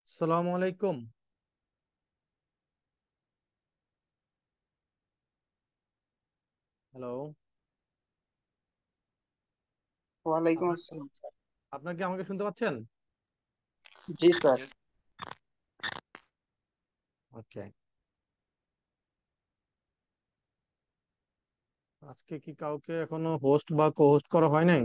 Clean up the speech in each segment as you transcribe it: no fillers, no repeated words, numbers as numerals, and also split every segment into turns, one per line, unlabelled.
আসসালামু আলাইকুম। হ্যালো।
ওয়ালাইকুম
আপনার
আসসালাম স্যার।
আপনার কি আমাকে শুনতে পাচ্ছেন?
জি স্যার।
ওকে। আজকে কি কাউকে এখনো হোস্ট বা কো হোস্ট করা হয় নাই?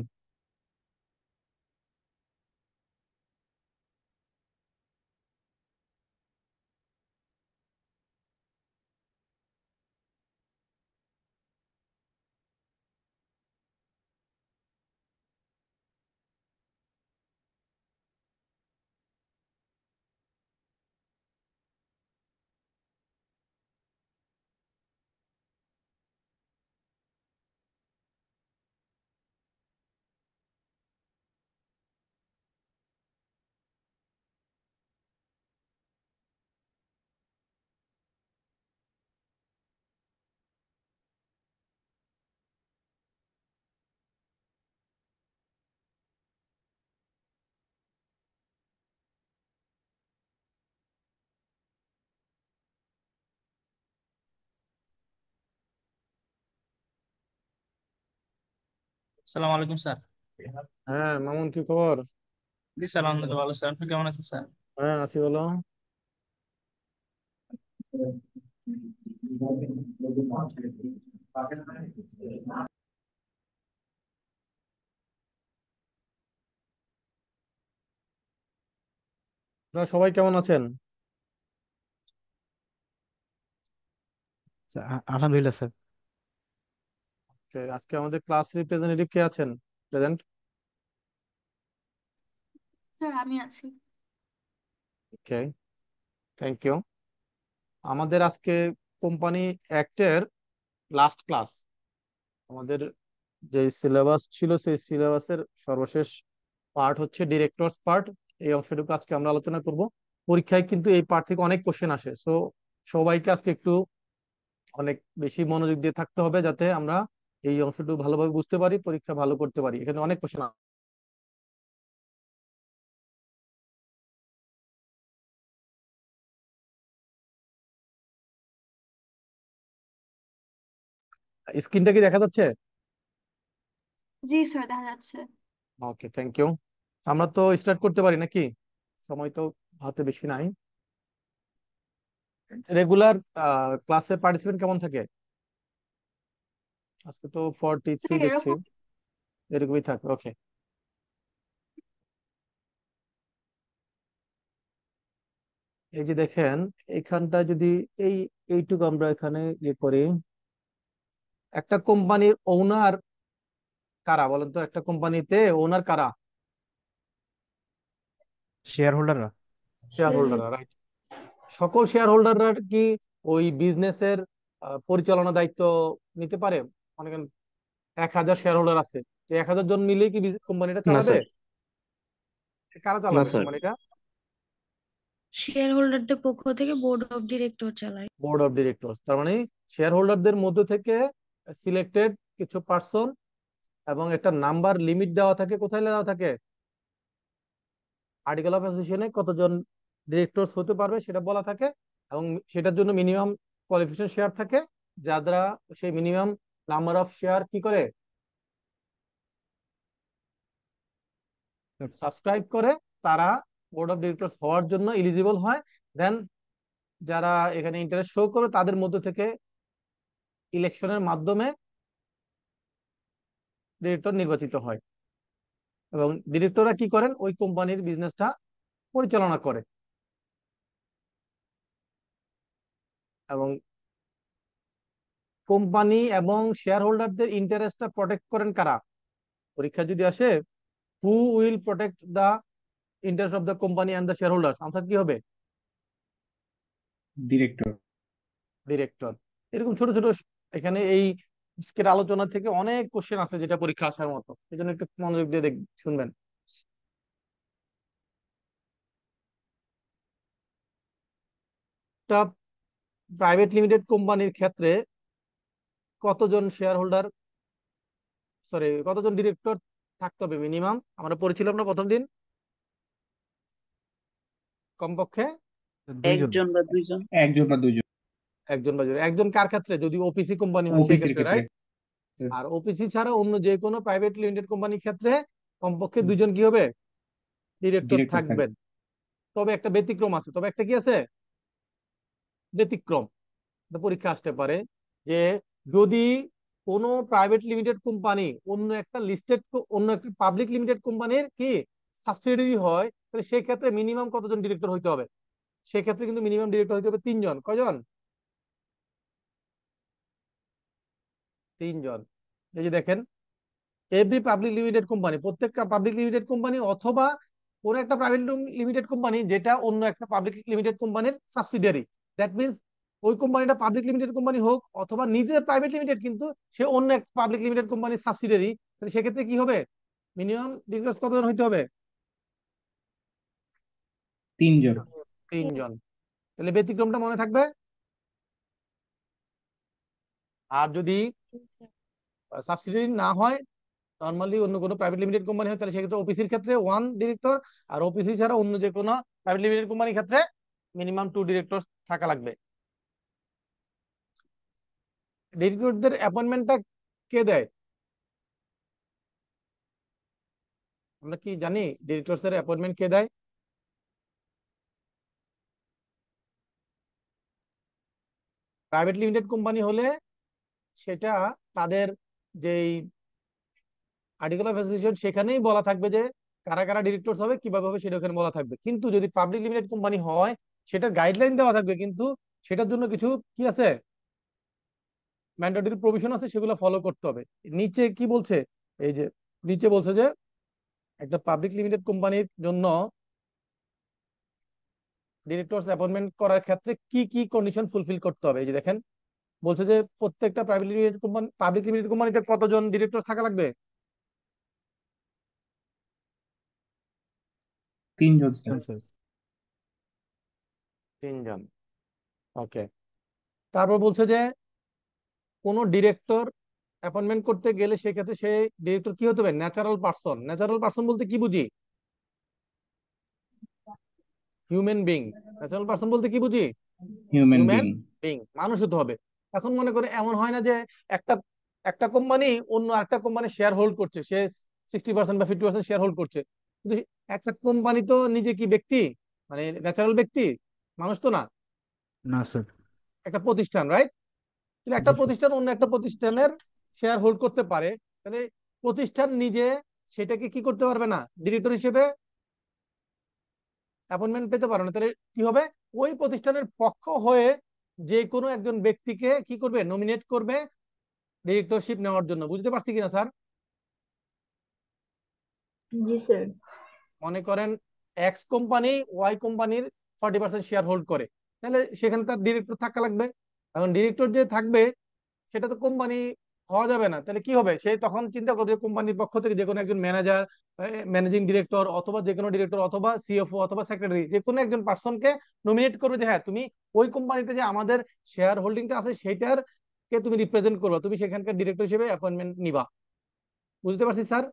আসসালামু আলাইকুম স্যার।
হ্যাঁ, মামুন, কি খবর?
জি স্যার, আলহামদুলিল্লাহ ভালো স্যার। আপনি কেমন আছেন স্যার?
হ্যাঁ, আছি, বলো। আপনারা সবাই কেমন আছেন?
আলহামদুলিল্লাহ স্যার।
Okay, আজকে আমাদের ক্লাস রিপ্রেজেন্টেটিভ কে আছেন প্রেজেন্ট?
স্যার আমি আছি।
ওকে, থ্যাংক ইউ। আমাদের আজকে কোম্পানি অ্যাক্টের লাস্ট ক্লাস। আমাদের যে সিলেবাস ছিল সেই সিলেবাসের সর্বশেষ পার্ট হচ্ছে ডিরেক্টরস পার্ট। এই অংশটুকু আজকে আমরা আলোচনা করব। পরীক্ষায় কিন্তু এই পার্ট থেকে অনেক কোশ্চেন আসে, সো সবাইকে আজকে একটু অনেক বেশি মনোযোগ দিয়ে থাকতে হবে, যাতে আমরা এই অংশটুকু ভালোভাবে বুঝতে পারি, পরীক্ষা ভালো করতে পারি। এখানে অনেক কোশ্চেন। স্ক্রিনটা কি দেখা যাচ্ছে?
জি স্যার দেখা যাচ্ছে।
ওকে, থ্যাংক ইউ। আমরা তো স্টার্ট করতে পারি নাকি? সময় তো হাতে বেশি নাই। রেগুলার ক্লাসে পার্টিসিপেন্ট কেমন থাকে? আজকে তো 43
স্যার
দেখছি।
এরকম।
এরকমই থাকবে, ওকে। এই যে দেখেন, এখানটা যদি এই এইটুকু আমরা এখানে ইয়ে করি, একটা কোম্পানির ওনার কারা বলেন তো? একটা কোম্পানিতে ওনার কারা?
শেয়ার হোল্ডাররা।
শেয়ার হোল্ডাররা, রাইট। সকল শেয়ার হোল্ডাররা কি ওই বিজনেসের পরিচালনা দায়িত্ব নিতে পারে? মনে করেন 1,000 শেয়ার হোল্ডার আছে, 1,000 জন মিলে কি কোম্পানিটা
না
চালাবে?
স্যার।
কারা
না
চালাবে
স্যার।
কোম্পানিটা?
শেয়ার হোল্ডারদের পক্ষ থেকে বোর্ড অফ ডিরেক্টর চালায়।
বোর্ড অফ ডিরেক্টরস, তার মানে শেয়ার হোল্ডারদের মধ্যে থেকে সিলেক্টেড কিছু পার্সন, এবং একটা নাম্বার লিমিট দেওয়া থাকে। কোথায় দেওয়া থাকে? আর্টিকেল অফ অ্যাসোসিয়েশনে কতজন ডিরেক্টরস হতে পারবে সেটা বলা থাকে। এবং সেটার জন্য মিনিমাম কোয়ালিফিকেশন শেয়ার থাকে, যারা সেই মিনিমাম নাম্বার অফ শেয়ার কি করে, সাবস্ক্রাইব করে, তারা বোর্ড অফ ডিরেক্টরস হওয়ার জন্য এলিজিবল হয়। দেন যারা এখানে ইন্টারেস্ট শো করে তাদের মধ্যে থেকে ইলেকশনের মাধ্যমে ডিরেক্টর নির্বাচিত হয়। এবং ডিরেক্টররা কি করেন? ওই কোম্পানির বিজনেসটা পরিচালনা করে। এবং কোম্পানি এবং শেয়ার হোল্ডারদের ইন্টারেস্টটা প্রটেক্ট করেন কারা? পরীক্ষা যদি আসে, who will protect the interest of the company and the share holders, answer কি হবে?
ডিরেক্টর।
ডিরেক্টর। এরকম ছোট ছোট এখানে এই আজকের আলোচনা থেকে অনেক কোশ্চেন আছে যেটা পরীক্ষা আসার মতো, এই জন্য একটু মনোযোগ দিয়ে শুনবেন। একটা প্রাইভেট লিমিটেড কোম্পানির ক্ষেত্রে কতজন শেয়ার হোল্ডার, সরি, কতজন ডিরেক্টর থাকতে হবে মিনিমাম? আমরা পড়েছিলাম না প্রথম দিন? কমপক্ষে
দুইজন।
একজন বা দুইজন।
একজন বা দুইজন।
একজন বা দুজন। একজন কার ক্ষেত্রে? যদি ওপিসি কোম্পানি হয় সেই
ওপিসির
ক্ষেত্রে,
ক্ষেত্রে।
রাইট? আর ওপিসি ছাড়া অন্য যে কোনো প্রাইভেট লিমিটেড কোম্পানির ক্ষেত্রে কমপক্ষে
হুম।
দুজন কি হবে? ডিরেক্টর
ডিরেক্টর থাকবে।
থাকবেন। তবে একটা ব্যতিক্রম আছে, তবে একটা কি আছে? ব্যতিক্রম। একটা পরীক্ষা আসতে পারে যে যদি কোনো প্রাইভেট লিমিটেড কোম্পানি অন্য একটা পাবলিক লিমিটেড কোম্পানির কি সাবসিডিয়ারি হয়, তাহলে সেই ক্ষেত্রে মিনিমাম কতজন ডিরেক্টর হইতে হবে? সেক্ষেত্রে কিন্তু মিনিমাম ডিরেক্টর হইতে হবে তিনজন। কয়জন? তিনজন। এই যে দেখেন, এভরি পাবলিক লিমিটেড কোম্পানি, প্রত্যেকটা পাবলিক লিমিটেড কোম্পানি অথবা কোন একটা প্রাইভেট লিমিটেড কোম্পানি যেটা অন্য একটা পাবলিক লিমিটেড কোম্পানির সাবসিডিয়ারি, দ্যাট মিনস ওই কোম্পানিটা পাবলিক লিমিটেড কোম্পানি হোক অথবা নিজে প্রাইভেট লিমিটেড কিন্তু সে অন্য একটা পাবলিক লিমিটেড কোম্পানির সাবসিডিয়ারি, তাহলে সেক্ষেত্রে কি হবে? মিনিমাম ডিরেক্টর কতজন হইতে হবে?
তিনজন।
তিনজন। তাহলে ব্যতিক্রমটা মনে থাকবে। আর যদি সাবসিডিয়ারি না হয়, নর্মালি অন্য কোনো প্রাইভেট লিমিটেড কোম্পানি হয়, তাহলে সেক্ষেত্রে ওপিসির ক্ষেত্রে ওয়ান ডিরেক্টর, আর ওপিসি ছাড়া অন্য যে কোনো প্রাইভেট লিমিটেড কোম্পানির ক্ষেত্রে মিনিমাম টু ডিরেক্টর থাকা লাগবে। ডিরেক্টরদের অ্যাপয়েন্টমেন্টটা কে দেয়? আমরা কি জানি ডিরেক্টরস এর অ্যাপয়েন্টমেন্ট কে দেয়? প্রাইভেট লিমিটেড কোম্পানি হলে সেটা তাদের যেই আর্টিকেল অফ অ্যাসোসিয়েশন সেখানেই বলা থাকবে যে কারা কারা ডিরেক্টরস হবে, কিভাবে হবে সেটা ওখানে বলা থাকবে। কিন্তু যদি পাবলিক লিমিটেড কোম্পানি হয়, সেটার গাইডলাইন দেওয়া থাকবে, কিন্তু সেটার জন্য কিছু কি আছে, ম্যান্ডেটরি প্রভিশন আছে, সেগুলো ফলো করতে হবে। নিচে কি বলছে? এই যে নিচে বলছে যে একটা পাবলিক লিমিটেড কোম্পানির জন্য ডিরেক্টরস অ্যাপয়েন্টমেন্ট করার ক্ষেত্রে কি কি কন্ডিশন ফুলফিল করতে হবে। এই যে দেখেন, বলছে যে প্রত্যেকটা private limited company, public limited কোম্পানিতে কতজন ডিরেক্টর থাকা লাগবে?
তিনজন স্যার।
তিনজন স্যার।
তিনজন। ওকে। তারপর বলছে যে কোন ডিরেক্টর অ্যাপয়েন্টমেন্ট করতে গেলে সেক্ষেত্রে সে ডিরেক্টর কি হতে হবে? Natural person. ন্যাচারাল পার্সন বলতে কি বুঝি? Human being. ন্যাচারাল পার্সন বলতে কি বুঝি?
Human
human
being.
বিং, মানুষ হতে হবে। এখন মনে করে এমন হয় না যে একটা একটা কোম্পানি অন্য আরেকটা কোম্পানি শেয়ার হোল্ড করছে, সে 60% বা 50% শেয়ার হোল্ড করছে, কিন্তু একটা কোম্পানি তো নিজে কি ব্যক্তি, মানে ন্যাচারাল ব্যক্তি, মানুষ তো না,
না স্যার।
একটা প্রতিষ্ঠান, রাইট? তাহলে
জি
একটা
স্যার।
প্রতিষ্ঠান অন্য একটা প্রতিষ্ঠানের শেয়ার হোল্ড করতে পারে, তাহলে প্রতিষ্ঠান নিজে সেটাকে কি করতে পারবে না, ডিরেক্টর হিসেবে অ্যাপয়েন্টমেন্ট পেতে পারে না। তাহলে কি হবে? ওই প্রতিষ্ঠানের পক্ষ হয়ে যে কোনো একজন ব্যক্তিকে কি করবে? নমিনেট করবে ডিরেক্টরশিপ নেওয়ার জন্য। বুঝতে পারছি কিনা স্যার?
জি স্যার।
মনে করেন এক্স কোম্পানি ওয়াই কোম্পানির 40% শেয়ার হোল্ড করে, তাহলে সেখানে তার ডিরেক্টর থাকা লাগবে। এখন ডিরেক্টর যে থাকবে সেটা তো কোম্পানি হওয়া যাবে না, তাহলে কি হবে? সে তখন চিন্তা করবে কোম্পানির পক্ষ থেকে যে কোনো একজন ম্যানেজার, ম্যানেজিং ডিরেক্টর অথবা যে কোনো ডিরেক্টর অথবা সিএফও অথবা সেক্রেটারি, যে কোনো একজন পার্সনকে নমিনেট করবে যে হ্যাঁ তুমি ওই কোম্পানিতে যে আমাদের শেয়ার হোল্ডিংটা আছে সেটার কে তুমি রিপ্রেজেন্ট করবা, তুমি সেখানকার ডিরেক্টর হিসেবে অ্যাপয়েন্টমেন্ট নিবা। বুঝতে পারছি স্যার?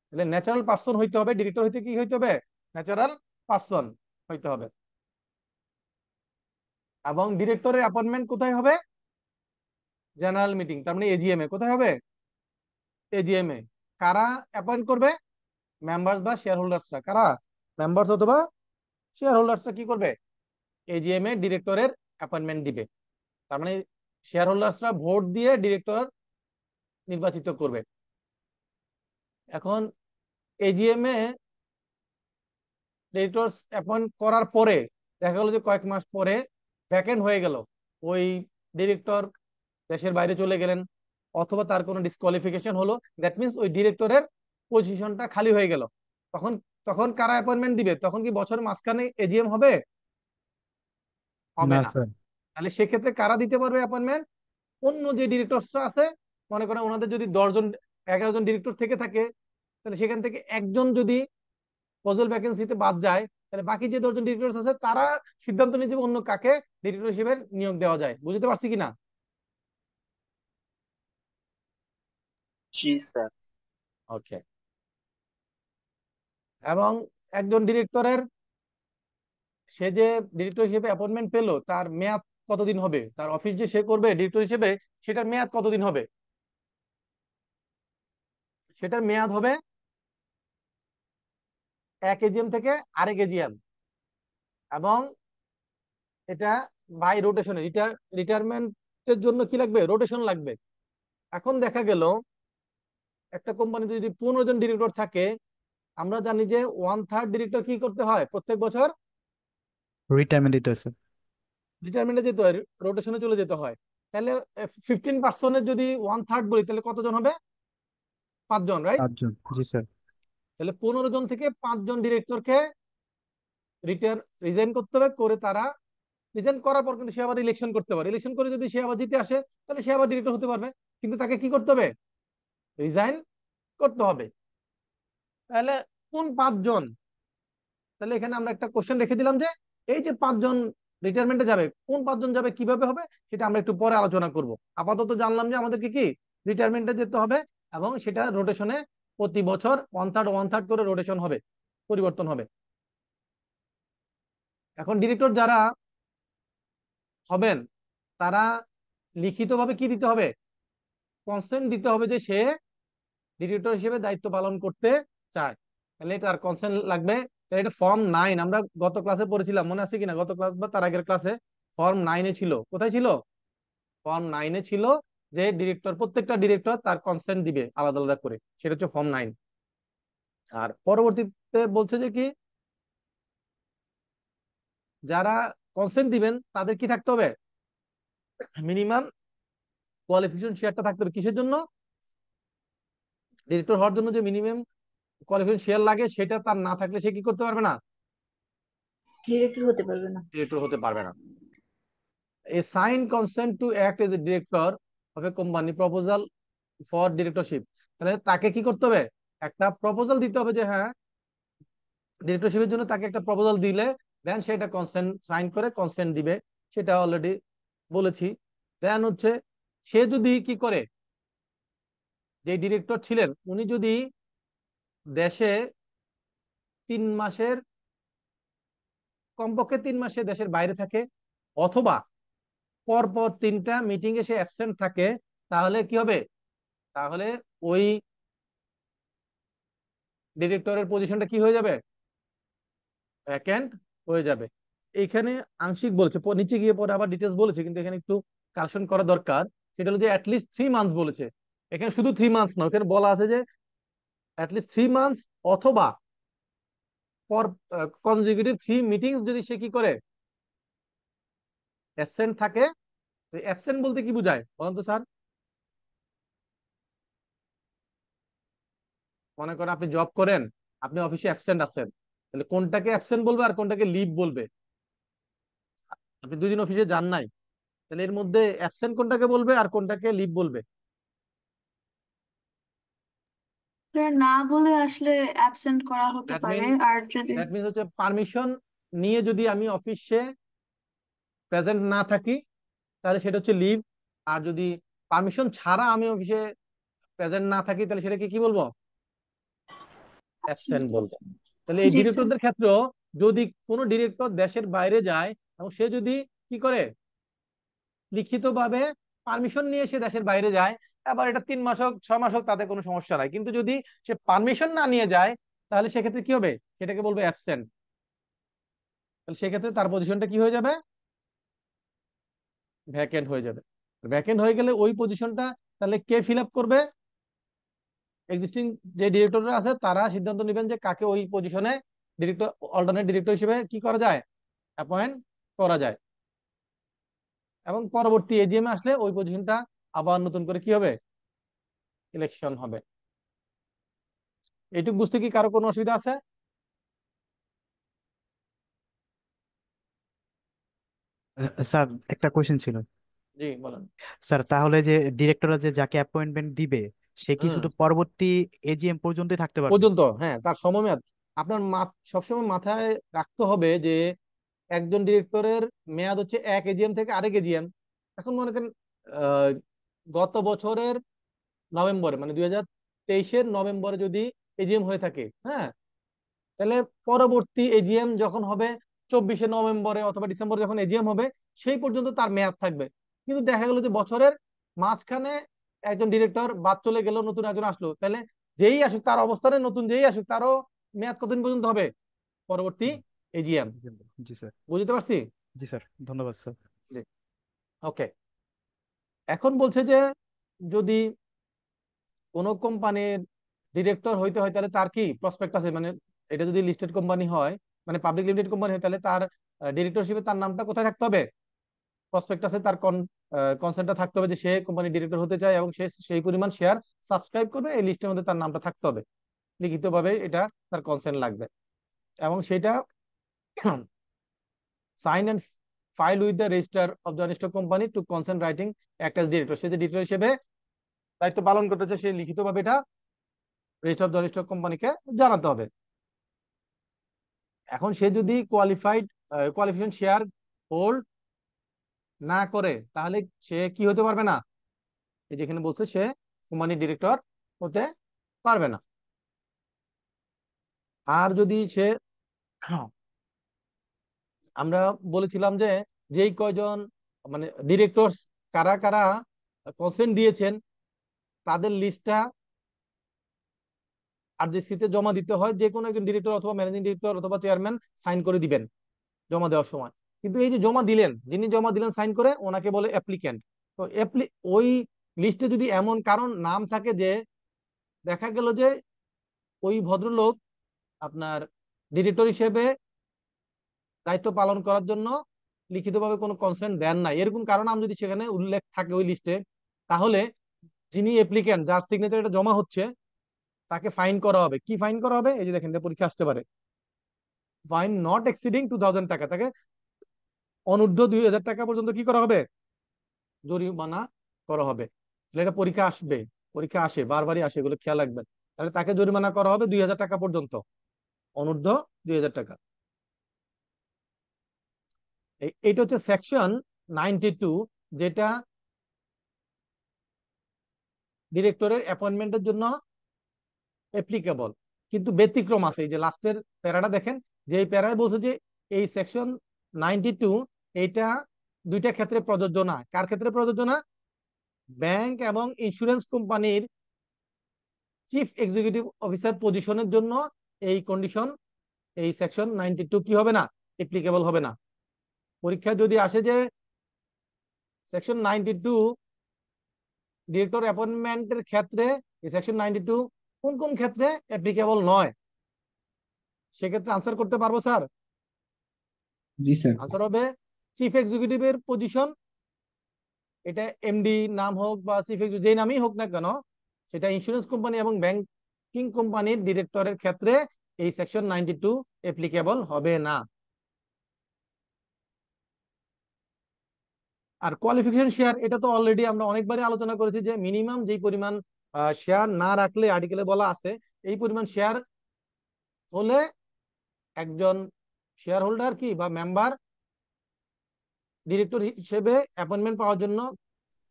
তাহলে ন্যাচারাল পার্সন হইতে হবে, ডিরেক্টর হইতে কি হইতে হবে? ন্যাচারাল পার্সন হইতে হবে। এবং ডিরেক্টরের অ্যাপয়েন্টমেন্ট কোথায় হবে? জেনারেল মিটিং, তার মানে এজিএম এ। কোথায় হবে? এজিএম এ। কারা অ্যাপয়েন্ট করবে? মেম্বার্স বা শেয়ার হোল্ডার্সরা। কারা? মেম্বার্স অথবা শেয়ার হোল্ডার্সরা কি করবে? এজিএম এ ডিরেক্টরের অ্যাপয়েন্টমেন্ট দিবে। তার মানে শেয়ার হোল্ডার্সরা ভোট দিয়ে ডিরেক্টর নির্বাচিত করবে। এখন এজিএম এ ডিরেক্টরস অ্যাপয়েন্ট করার পরে দেখা গেল যে কয়েক মাস পরে ভ্যাকেন্ট হয়ে গেল, ওই ডিরেক্টর দেশের বাইরে চলে গেলেন অথবা তার কোনো ডিসকোয়ালিফিকেশন হলো, দ্যাট মিনস ওই ডিরেক্টরের পজিশনটা খালি হয়ে গেল। তখন তখন কারা অ্যাপয়েন্টমেন্ট দিবে? তখন কি বছরের মাঝখানে এজিএম হবে? হবে
না
না।
স্যার।
তাহলে সেক্ষেত্রে কারা দিতে পারবে অ্যাপয়েন্টমেন্ট? অন্য যে ডিরেক্টরসরা আছে, মনে করেন ওনাদের যদি 10 জন 11 জন ডিরেক্টর থেকে থাকে, তাহলে সেখান থেকে একজন যদি পজল ভ্যাকেন্সিতে বাদ যায়, তাহলে বাকি যে 10 জন ডিরেক্টর আছে তারা সিদ্ধান্ত নিয়ে যাবে অন্য কাকে ডিরেক্টর হিসেবে নিয়োগ দেওয়া যায়। বুঝতে পারছি কিনা?
জি স্যার।
ওকে। এবং একজন ডিরেক্টরের সে যে ডিরেক্টর হিসেবে অ্যাপয়েন্টমেন্ট পেলো, তার মেয়াদ কতদিন হবে, তার অফিস যে সে করবে ডিরেক্টর হিসেবে সেটার মেয়াদ কতদিন হবে? সেটার মেয়াদ হবে এক এজিএম থেকে আরেক এজিএম, এবং এটা বাই রোটেশনে, রিটায়ারমেন্টের জন্য কি লাগবে, রোটেশন লাগবে। এখন দেখা গেল একটা কোম্পানিতে যদি 15 জন ডিরেক্টর থাকে, আমরা জানি যে 1/3 ডিরেক্টর কি করতে হয় প্রত্যেক বছর,
রিটায়ারমেন্ট দিতে হয়েছে।
রিটায়ারমেন্টে যেতে হয়, রোটেশনে চলে যেতে হয়। তাহলে 15% যদি 1/3 বলি, তাহলে কতজন হবে? 5 জন, রাইট?
5 জন, জি স্যার।
তাহলে 15 জন থেকে 5 জন ডিরেক্টরকে রিজাইন করতে হবে, করে তারা রিজাইন করার পর কিন্তু সে আবার ইলেকশন করতে পারে, ইলেকশন করে যদি সে আবার জিতে আসে তাহলে সে আবার ডিরেক্টর হতে পারবে, কিন্তু তাকে কি করতে হবে? রিজাইন করতে হবে। তাহলে কোন 5 জন? তাহলে এখানে আমরা একটা কোশ্চেন রেখে দিলাম যে এই যে 5 জন রিটায়ারমেন্টে যাবে, কোন 5 জন যাবে, কিভাবে হবে, সেটা আমরা একটু পরে আলোচনা করব। আপাতত জানলাম যে আমাদেরকে কি রিটায়ারমেন্টে যেতে হবে, এবং সেটা রোটেশনে প্রতি বছর 1/3 করে রোটেশন হবে, পরিবর্তন হবে। এখন ডিরেক্টর যারা হবেন তারা লিখিতভাবে কি দিতে হবে? কনসেন্ট দিতে হবে যে সে ডিরেক্টর হিসেবে দায়িত্ব পালন করতে চায়, তাহলে তার কনসেন্ট লাগবে। তাহলে এটা ফর্ম 9, আমরা গত ক্লাসে পড়েছিলাম, মনে আছে কিনা? গত ক্লাস বা তার আগের ক্লাসে ফর্ম 9-এ ছিল। কোথায় ছিল? ফর্ম 9-এ ছিল যে ডিরেক্টর, প্রত্যেকটা ডিরেক্টর তার কনসেন্ট দিবে আলাদা আলাদা করে, সেটা হচ্ছে ফর্ম 9। আর পরবর্তীতে বলছে যে কি, যারা কনসেন্ট দিবেন তাদের কি থাকতে হবে? মিনিমাম কোয়ালিফিকেশন শেয়ারটা থাকতে হবে। কিসের জন্য? ডিরেক্টর হওয়ার জন্য যে মিনিমাম কোয়ালিফিকেশন শেয়ার লাগে, সেটা তার না থাকলে সে কি করতে পারবে না?
ডিরেক্টর হতে পারবে না।
ডিরেক্টর হতে পারবে না। A signed consent to act as a director of a company proposal for directorship, তাহলে তাকে কি করতে হবে? একটা প্রপোজাল দিতে হবে যে হ্যাঁ, ডিরেক্টরশিপের জন্য তাকে একটা প্রপোজাল দিলে দেন সেটা কনসেন্ট সাইন করে কনসেন্ট দিবে, সেটা অলরেডি বলেছি। দেন হচ্ছে সে যদি কি করে, যে ডিরেক্টর ছিলেন উনি যদি দেশে 3 মাসের, কমপক্ষে 3 মাসে দেশের বাইরে থাকে, অথবা পরপর 3টা মিটিং এ সে অ্যাবসেন্ট থাকে, তাহলে কি হবে? তাহলে ওই ডিরেক্টরের পজিশনটা কি হয়ে যাবে? ভ্যাকেন্ট হয়ে যাবে। এইখানে আংশিক বলেছে, নিচে গিয়ে পরে আবার ডিটেলস বলেছে, কিন্তু এখানে একটু কারেকশন করা দরকার। সেটা হলো যে অ্যাটলিস্ট 3 মান্থ বলেছে, এখানে শুধু 3 মান্থ না, এখানে বলা আছে যে অ্যাটলিস্ট 3 মান্থ, অথবা ফর কনজিকিউটিভ 3 মিটিংস যদি সে কি করে, অ্যাবসেন্ট থাকে। অ্যাবসেন্ট বলতে কি বোঝায় বলেন তো স্যার? মনে করেন আপনি জব করেন, আপনি অফিসে অ্যাবসেন্ট আছেন, তাহলে কোনটাকে অ্যাবসেন্ট বলবে আর কোনটাকে লিভ বলবে? আপনি 2 দিন অফিসে যান নাই, তাহলে এর মধ্যে অ্যাবসেন্ট কোনটাকে বলবে আর কোনটাকে লিভ বলবে?
স্যার না বলে আসলে অ্যাবসেন্ট করা হতে
দ্যাট
পারে,
মিন
আর যদি
দ্যাট মিনস হচ্ছে পারমিশন নিয়ে যদি আমি অফিসে প্রেজেন্ট না থাকি, তাহলে সেটা হচ্ছে লিভ। আর যদি পারমিশন ছাড়া আমি অফিসে প্রেজেন্ট না থাকি, তাহলে সেটাকে কি বলবো?
absent
অ্যাবসেন্ট বলবো।
বলতে।
তাহলে এই
জি স্যার।
ডিরেক্টরদের ক্ষেত্রেও যদি কোনো ডিরেক্টর দেশের বাইরে যায় এবং সে যদি কি করে, লিখিতভাবে পারমিশন নিয়ে সে দেশের বাইরে যায়, আবার এটা 3 মাস হোক 6 মাস হোক, তাতে কোনো সমস্যা নাই। কিন্তু যদি সে পারমিশন না নিয়ে যায়, তাহলে সেক্ষেত্রে কি হবে? সেটাকে বলবে অ্যাবসেন্ট। তাহলে সেক্ষেত্রে তার পজিশনটা কি হয়ে যাবে? ভ্যাকেন্ট হয়ে যাবে। ভ্যাকেন্ট হয়ে গেলে ওই পজিশনটা তাহলে কে ফিল আপ করবে? এক্সিস্টিং যে ডিরেক্টররা আছে তারা সিদ্ধান্ত নেবেন যে কাকে ওই পজিশনে ডিরেক্টর, অল্টারনেট ডিরেক্টর হিসেবে কি করা যায়, অ্যাপয়েন্ট করা যায়। এবং পরবর্তী এজিএম আসলে ওই পজিশনটা আবার নতুন করে কি হবে, ইলেকশন হবে। এইটুকু বুঝতে কি কারো কোনো অসুবিধা আছে?
স্যার একটা কোয়েশ্চেন ছিল।
জি বলেন।
স্যার তাহলে যে ডিরেক্টররা যে যাকে অ্যাপয়েন্টমেন্ট দিবে, সে কি
হুম,
শুধু পরবর্তী এজিএম পর্যন্তই থাকতে পারবে?
পর্যন্ত, হ্যাঁ, তার সময়মেয়াদ আপনার সবসময় মাথায় রাখতে হবে যে একজন ডিরেক্টরের মেয়াদ হচ্ছে এক এজিএম থেকে আরেক এজিএম। এখন মনে করেন আহ, গত বছরের নভেম্বরে, মানে 2023-এর নভেম্বরে যদি এজিএম হয়ে থাকে, হ্যাঁ, তাহলে পরবর্তী এজিএম যখন হবে 24শে নভেম্বরে অথবা ডিসেম্বরে যখন এজিএম হবে সেই পর্যন্ত তার মেয়াদ থাকবে। কিন্তু দেখা গেল যে বছরের মাঝখানে একজন ডিরেক্টর বাদ চলে গেল, নতুন একজন আসলো, তাহলে যেই আসুক তার অবস্থানে নতুন যেই আসুক তারও মেয়াদ কতদিন পর্যন্ত হবে? পরবর্তী এজিএম।
জি স্যার।
বুঝতে পারছি?
জি স্যার, ধন্যবাদ স্যার।
ওকে, এখন বলছে যে যদি কোনো কোম্পানির ডিরেক্টর হইতে হয় তাহলে তার কি প্রসপেক্ট আছে, মানে এটা যদি লিস্টেড কোম্পানি হয়, মানে পাবলিক লিমিটেড কোম্পানি হয়, তাহলে তার ডিরেক্টরশিপে তার নামটা কোথায় থাকতে হবে? প্রসপেক্টাসে তার কনসেন্টটা থাকতে হবে যে সে কোম্পানি ডিরেক্টর হতে চায় এবং সে সেই পরিমাণ শেয়ার সাবস্ক্রাইব করবে, এই লিস্টের মধ্যে তার নামটা থাকতে হবে, লিখিতভাবে এটা তার কনসেন্ট লাগবে। এবং সেটা sign and file with the register of the stock company to consent writing act as director. সে যে ডিরেক্টর হিসেবে দায়িত্ব পালন করতেছে সে লিখিতভাবে এটা রেজিস্টার অফ দ্য স্টক কোম্পানিকে জানাতে হবে। এখন সে যদি কোয়ালিফিকেশন শেয়ার হোল্ড না করে তাহলে সে কি হতে পারবে না, এই যেখানে বলছে সে কোম্পানির ডিরেক্টর হতে পারবে না। আর যদি সে আমরা বলেছিলাম যে যেই কয়জন মানে ডিরেক্টর কারা কারা কনসেন্ট দিয়েছেন তাদের লিস্টটা আরজিসিতে জমা দিতে হয়, যে কোনো একজন ডিরেক্টর অথবা ম্যানেজিং ডিরেক্টর অথবা চেয়ারম্যান সাইন করে দিবেন জমা দেওয়ার সময়। কিন্তু এই যে জমা দিলেন, যিনি জমা দিলেন সাইন করে, ওনাকে বলে অ্যাপ্লিক্যান্ট। তো ওই লিস্টে যদি এমন কারণ নাম থাকে যে দেখা গেল যে ওই ভদ্রলোক আপনার ডিরেক্টর হিসেবে দায়িত্ব পালন করার জন্য লিখিতভাবে কোনো কনসেন্ট দেন না, এরকম কারণ নাম যদি সেখানে উল্লেখ থাকে ওই লিস্টে, তাহলে যিনি অ্যাপ্লিক্যান্ট যার সিগনেচার এটা জমা হচ্ছে তাকে ফাইন করা হবে। কি ফাইন করা হবে? এই যে দেখেন, এটা পরীক্ষা আসতে পারে। ফাইন নট এক্সিডিং 2000 টাকা, তাকে অনূর্ধ্ব 2000 টাকা পর্যন্ত কি করা হবে? জরিমানা করা হবে। তাহলে এটা পরীক্ষা আসবে, পরীক্ষা আসে, বারবারই আসে, এগুলো খেয়াল রাখবেন। তাহলে তাকে জরিমানা করা হবে 2000 টাকা পর্যন্ত, অনূর্ধ্ব 2000 টাকা। এইটা হচ্ছে সেকশন 92, যেটা ডিরেক্টরের অ্যাপয়েন্টমেন্টের জন্য অ্যাপ্লিকেবল। কিন্তু ব্যতিক্রম আছে, এই যে লাস্টের প্যারাটা দেখেন, যে এই প্যারায় বলছে যে এই সেকশন 92 এইটা দুইটা ক্ষেত্রে প্রযোজ্য না। কার ক্ষেত্রে প্রযোজ্য না? ব্যাংক এবং ইন্স্যুরেন্স কোম্পানির চিফ এক্সিকিউটিভ অফিসার পজিশনের জন্য এই কন্ডিশন, এই সেকশন 92 কি হবে না? অ্যাপ্লিকেবল হবে না। পরীক্ষা যদি আসে যে সেকশন 92 ডিরেক্টর অ্যাপয়েন্টমেন্টের ক্ষেত্রে এই সেকশন 92 কোন কোন ক্ষেত্রে অ্যাপ্লিকেবল নয়, সেক্ষেত্রে আনসার করতে পারবো স্যার?
জি স্যার।
আনসার হবে চিফ এক্সিকিউটিভের পজিশন, এটা এমডি নাম হোক বা চিফ এক্সিকিউটিভ যেই নামই হোক না কেন, সেটা ইন্স্যুরেন্স কোম্পানি এবং ব্যাংকিং কোম্পানির ডিরেক্টরের ক্ষেত্রে এই সেকশন 92 অ্যাপ্লিকেবল হবে না। আর কোয়ালিফিকেশন শেয়ার, এটা তো অলরেডি আমরা অনেকবারই আলোচনা করেছি যে মিনিমাম যেই পরিমাণ শেয়ার না রাখলে আর্টিকেলে বলা আছে এই পরিমাণ শেয়ার হলে একজন শেয়ার হোল্ডার কি বা মেম্বার ডিরেক্টর হিসেবে অ্যাপয়েন্টমেন্ট পাওয়ার জন্য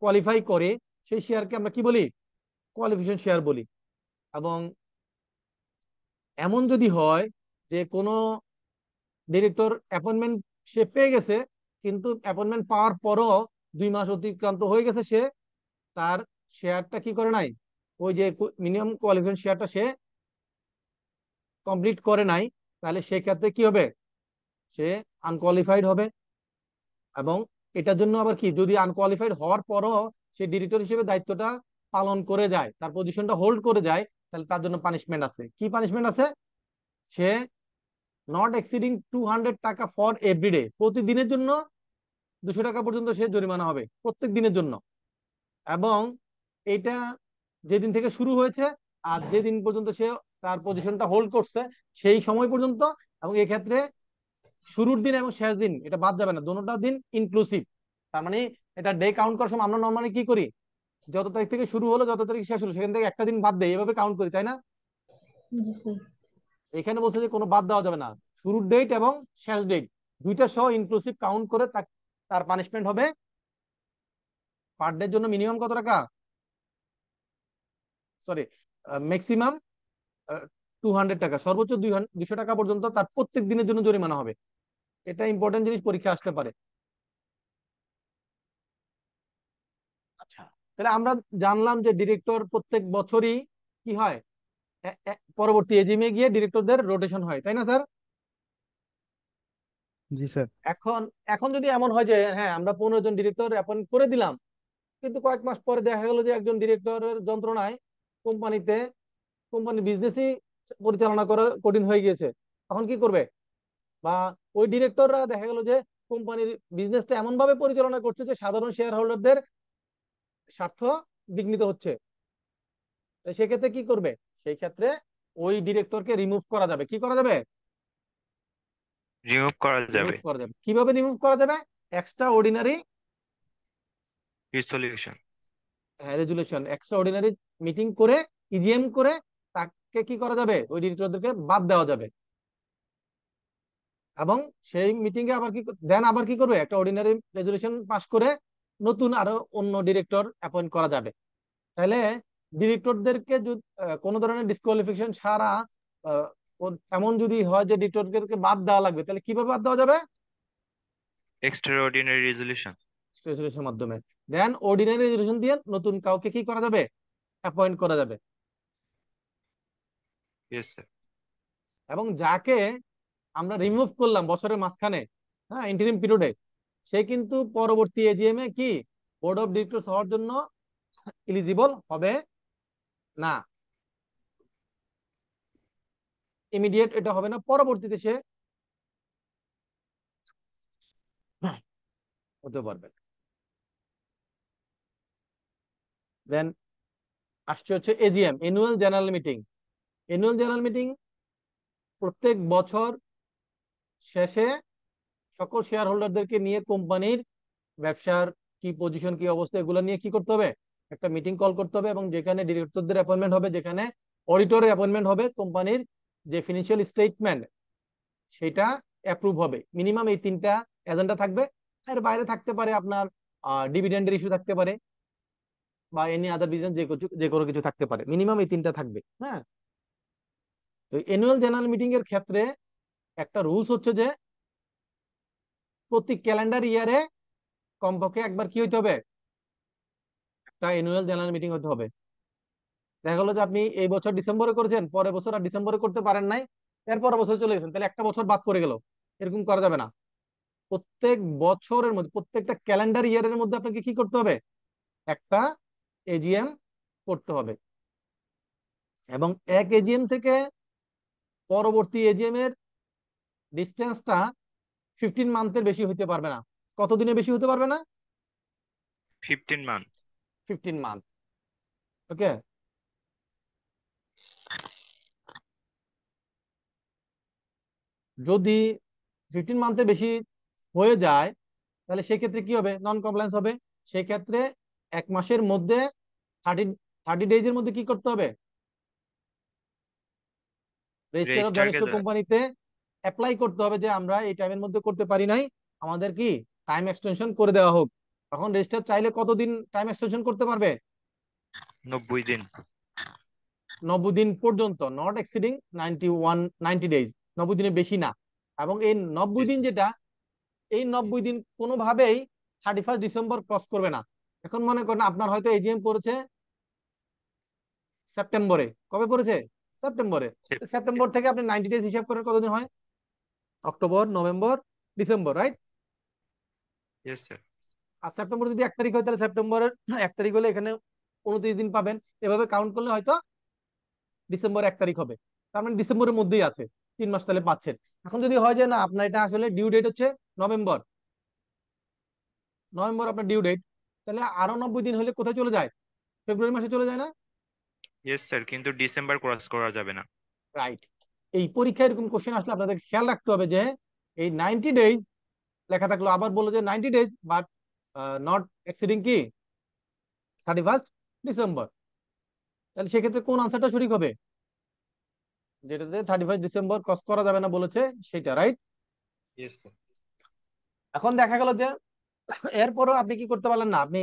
কোয়ালিফাই করে, সেই শেয়ারকে আমরা কি বলি? কোয়ালিফিকেশন শেয়ার বলি। এবং এমন যদি হয় যে কোনো ডিরেক্টর অ্যাপয়েন্টমেন্ট সে পেয়ে গেছে, কিন্তু অ্যাপয়েন্টমেন্ট পাওয়ার পরও 2 মাস অতিক্রান্ত হয়ে গেছে, সে তার শেয়ারটা কি করে নাই, ওই যে মিনিমাম কোয়ালিফিকেশন শেয়ারটা সে কমপ্লিট করে নাই, তাহলে সেক্ষেত্রে কি হবে? সে আনকোয়ালিফাইড হবে। এবং এটার জন্য আবার কি, যদি আনকোয়ালিফাইড হওয়ার পরও সে ডিরেক্টর হিসেবে দায়িত্বটা পালন করে যায়, তার পজিশনটা হোল্ড করে যায়, তাহলে তার জন্য পানিশমেন্ট আছে। কি পানিশমেন্ট আছে? সে নট এক্সিডিং 200 টাকা ফর এভরিডে, প্রতিদিনের জন্য 200 টাকা পর্যন্ত সে জরিমানা হবে প্রত্যেক দিনের জন্য। এবং এটা যেদিন থেকে শুরু হয়েছে আর যেদিন পর্যন্ত সে তার পজিশনটা হোল্ড করছে সেই সময় পর্যন্ত। এবং এক্ষেত্রে শুরুর দিন এবং শেষ দিন এটা বাদ যাবে না, দোনোটা দিন ইনক্লুসিভ। তার মানে এটা ডে কাউন্ট করার সময় আমরা নর্মালি কি করি, যত তারিখ থেকে শুরু হলো যত তারিখ শেষ হলো সেখান থেকে একটা দিন বাদ দেয়, এভাবে কাউন্ট করি, তাই না?
জি স্যার।
এখানে বলছে যে কোনো বাদ দেওয়া যাবে না, শুরুর ডেট এবং শেষ ডেট দুইটা সহ ইনক্লুসিভ কাউন্ট করে তার পানিশমেন্ট হবে পার ডে জন্য মিনিমাম কত টাকা, সরি ম্যাক্সিমাম 200 টাকা, সর্বোচ্চ 200 টাকা পর্যন্ত তার প্রত্যেক দিনের জন্য জরিমানা হবে। এটা ইম্পর্টেন্ট জিনিস, পরীক্ষা আসতে পারে। আচ্ছা, তাহলে আমরা জানলাম যে ডিরেক্টর প্রত্যেক বছরই কি হয়, পরবর্তী এজিএমে গিয়ে ডিরেক্টরদের রোটেশন হয়, তাই না স্যার?
জি স্যার।
এখন এখন যদি এমন হয় যে হ্যাঁ আমরা 15 জন ডিরেক্টর অ্যাপয়েন্ট করে দিলাম, কিন্তু কয়েক মাস পরে দেখা গেল যে একজন ডিরেক্টরের যন্ত্রণায় কোম্পানিতে কোম্পানির বিজনেসই পরিচালনা করা কঠিন হয়ে গিয়েছে, তখন কি করবে? বা ওই ডিরেক্টররা দেখা গেল যে কোম্পানির বিজনেসটা এমন ভাবে পরিচালনা করছে যে সাধারণ শেয়ার হোল্ডারদের স্বার্থ বিঘ্নিত হচ্ছে, তো সেক্ষেত্রে কি করবে? সেই ক্ষেত্রে ওই ডিরেক্টরকে রিমুভ করা যাবে। কি করা যাবে?
রিমুভ করা
রিমুভ
যাবে।
করা যাবে। কিভাবে রিমুভ করা যাবে? Extra ordinary
resolution.
Resolution, extra ordinary meeting করে, ইজিএম করে তাকে কি করা যাবে? ওই ডিরেক্টরদেরকে বাদ দেওয়া যাবে। এবং সেই মিটিং এ আবার কি দেন আবার কি করবে? একটা অর্ডিনারি রেজুলেশন পাস করে নতুন আরো অন্য ডিরেক্টর অ্যাপয়েন্ট করা যাবে। তাহলে ডিরেক্টরদেরকে কোনো ধরনের ডিসকোয়ালিফিকেশন ছাড়া আহ, এমন যদি হয় যে ডিরেক্টরদেরকে বাদ দেওয়া লাগবে, তাহলে কিভাবে বাদ দেওয়া যাবে?
Extra ordinary resolution.
রেজুলেশনের মাধ্যমে। দেন অর্ডিনারি রেজুলেশন দিয়ে নতুন কাউকে কি করা যাবে? অ্যাপয়েন্ট করা যাবে।
Yes sir.
এবং যাকে আমরা রিমুভ করলাম বছরের মাঝখানে, হ্যাঁ ইন্টারিম পিরিয়ডে, সে কিন্তু পরবর্তী এজিএম এ কি বোর্ড অফ ডিরেক্টরস হওয়ার জন্য এলিজিবল হবে না। ইমিডিয়েট এটা হবে না, পরবর্তীতে সে হতে পারবে। দেন আসছে হচ্ছে AGM, annual general meeting. Annual general meeting প্রত্যেক বছর শেষে সকল শেয়ার হোল্ডারদেরকে নিয়ে কোম্পানির ব্যবসার কি পজিশন, কি অবস্থা, এগুলো নিয়ে কি করতে হবে? একটা মিটিং কল করতে হবে, এবং যেখানে ডিরেক্টরদের অ্যাপয়েন্টমেন্ট হবে, যেখানে অডিটরের অ্যাপয়েন্টমেন্ট হবে, কোম্পানির যে ফিনান্সিয়াল স্টেটমেন্ট সেটা অ্যাপ্রুভ হবে। মিনিমাম এই তিনটা এজেন্ডা থাকবে। এর বাইরে থাকতে পারে আপনার ডিভিডেন্ডের ইস্যু থাকতে পারে, বা এনি আদার বিজনেস যে কোনো কিছু থাকতে পারে। মিনিমাম এই তিনটা থাকবে। হ্যাঁ, তো অ্যানুয়াল জেনারেল মিটিং এর ক্ষেত্রে একটা রুলস হচ্ছে যে প্রতি ক্যালেন্ডার ইয়ারে কমপক্ষে একবার কি হইতে হবে? একটা অ্যানুয়াল জেনারেল মিটিং হতে হবে। দেখা গেলো যে আপনি এই বছর ডিসেম্বরে করেছেন, পরের বছর আর ডিসেম্বরে করতে পারেন নাই, এরপর বছর চলে গেছেন, তাহলে একটা বছর বাদ পড়ে গেল। এরকম করা যাবে না। প্রত্যেক বছরের মধ্যে, প্রত্যেকটা ক্যালেন্ডার ইয়ারের মধ্যে আপনাকে কি করতে হবে? একটা এজিএম করতে হবে। এবং এক এজিএম থেকে পরবর্তী এজিএম এর ডিস্টেন্সটা 15 মান্থের বেশি হইতে পারবে না। কতদিনের বেশি হতে পারবে না?
15 মান্থ।
15 মান্থ। ওকে। যদি 15 মান্থের বেশি হয়ে যায়, তাহলে সেক্ষেত্রে কি হবে? নন কমপ্লায়েন্স হবে। সেক্ষেত্রে 1 মাসের মধ্যে 30 ডেজ এর মধ্যে কি করতে হবে? রেজিস্ট্রার অফ
রেজিস্ট্রারকে
জয়েন্ট কোম্পানিতে অ্যাপ্লাই করতে হবে যে আমরা এই টাইমের মধ্যে করতে পারি নাই, আমাদের কি টাইম এক্সটেনশন করে দেওয়া হোক। তখন রেজিস্ট্রার চাইলে কতদিন টাইম এক্সটেনশন করতে পারবে?
90 দিন।
90 দিন পর্যন্ত, নট এক্সিডিং 90 ডেজ। 90 দিনের বেশি না। এবং এই 90 দিন যেটা, এই 90 দিন কোনোভাবেই 31 ডিসেম্বর ক্রস করবে না। এখন মনে করেন আপনার হয়তো এজিএম পড়েছে সেপ্টেম্বরে। কবে পড়েছে? সেপ্টেম্বরে। সেপ্টেম্বর থেকে আপনি 90 ডেজ হিসাব করেন, কতদিন হয়? October, November, December, right?
Yes sir.
আর সেপ্টেম্বর যদি 1 তারিখ হয়, তাহলে সেপ্টেম্বরের 1 তারিখ হলে এখানে 29 দিন পাবেন। এভাবে কাউন্ট করলে হয়তো ডিসেম্বর 1 তারিখ হবে। তার মানে ডিসেম্বরের মধ্যেই আছে, 3 মাস তাহলে পাচ্ছেন। এখন যদি হয় যে না, আপনার এটা আসলে ডিউ ডেট হচ্ছে নভেম্বর, নভেম্বর আপনার ডিউ ডেট, তাহলে আরো 90 দিন হলে কোথায় চলে যায়? ফেব্রুয়ারি মাসে চলে যায় না?
ইয়েস স্যার, কিন্তু ডিসেম্বর ক্রস করা যাবে না।
রাইট। এই পরীক্ষায় এরকম কোশ্চেন আসলে আপনাদের খেয়াল রাখতে হবে যে এই 90 ডেজ লেখা থাকলো, আবার বললো যে 90 ডেজ বাট নট এক্সিডিং কি 31 ডিসেম্বর, তাহলে সেক্ষেত্রে কোন আনসারটা সঠিক হবে? যেটাতে 31 ডিসেম্বর ক্রস করা যাবে না বলেছে সেটা, রাইট?
Yes sir.
এখন দেখা গেল যে এরপরও আপনি কি করতে পারলেন না, আপনি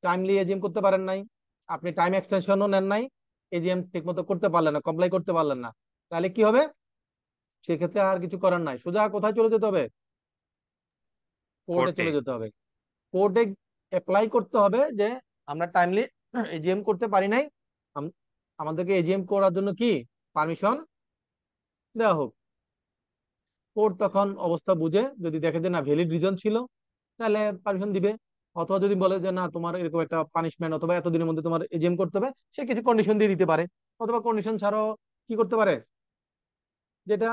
টাইমলি এজিএম করতে পারেন নাই, আপনি টাইম এক্সটেনশনও নেন নাই, এজিএম ঠিক মতো করতে পারলেন না, কমপ্লাই করতে পারলেন না, তাহলে কি হবে? সেক্ষেত্রে আর কিছু করার নাই, সোজা কোথায় চলে যেতে হবে? কোর্টে
কোর্টে।
চলে যেতে হবে। কোর্টে অ্যাপ্লাই করতে হবে যে আমরা টাইমলি এজিএম করতে পারি নাই, আমাদেরকে এজিএম করার জন্য কি পারমিশন দেওয়া হোক। কোর্ট তখন অবস্থা বুঝে যদি দেখে যে না ভ্যালিড রিজন ছিল তাহলে পারমিশন দিবে, অথবা যদি বলে যে না তোমার এরকম একটা পানিশমেন্ট অথবা এতদিনের মধ্যে তোমার এজিএম করতে হবে, সে কিছু কন্ডিশন দিয়ে দিতে পারে, অথবা কন্ডিশন ছাড়াও কি করতে পারে, যেটা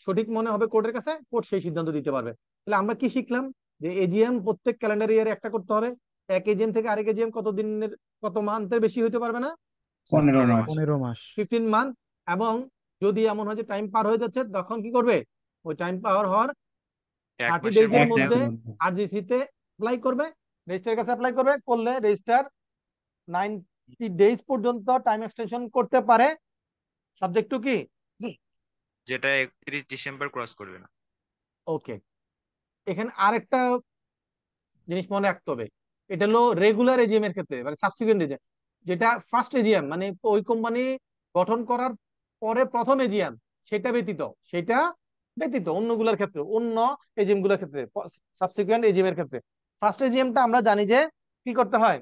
সঠিক মনে হবে কোর্টের কাছে, কোর্ট সেই সিদ্ধান্ত দিতে পারবে। তাহলে আমরা কি শিখলাম? যে এজিএম প্রত্যেক ক্যালেন্ডার ইয়ারে একটা করতে হবে। এক এজিএম থেকে আরেক এজিএম কত দিনের, কত মান্থের বেশি হইতে পারবে না,
15 মাস।
15 মাস।
15 মান্থ। এবং যদি এমন হয় যে টাইম পার হয়ে যাচ্ছে, তখন কি করবে? ওই টাইম পার হওয়ার
এক
30
মাসের
ডেজ এর
1
মধ্যে
মধ্যে
মাসের মধ্যে।
আরজিসি তে অ্যাপ্লাই করবে, রেজিস্ট্রারের কাছে অ্যাপ্লাই করবে, করলে রেজিস্ট্রার 90 ডেজ পর্যন্ত টাইম এক্সটেনশন করতে পারে, সাবজেক্ট টু কি?
যেটা 31 ডিসেম্বর ক্রস করবে না।
ওকে, এখানে আরেকটা জিনিস মনে রাখতে হবে, এটা হলো রেগুলার এজিএম এর ক্ষেত্রে, মানে সাবসিকুয়েন্ট এজিএম, যেটা ফার্স্ট এজিএম মানে ওই কোম্পানি গঠন করার পরে প্রথম এজিএম, সেটা ব্যতীত, সেটা ব্যতীত অন্যগুলোর ক্ষেত্রে, অন্য এজিএম গুলোর ক্ষেত্রে, সাবসিকুয়েন্ট এজিএম এর ক্ষেত্রে ফার্স্ট এজিএমটা আমরা জানি যে কি করতে হয়,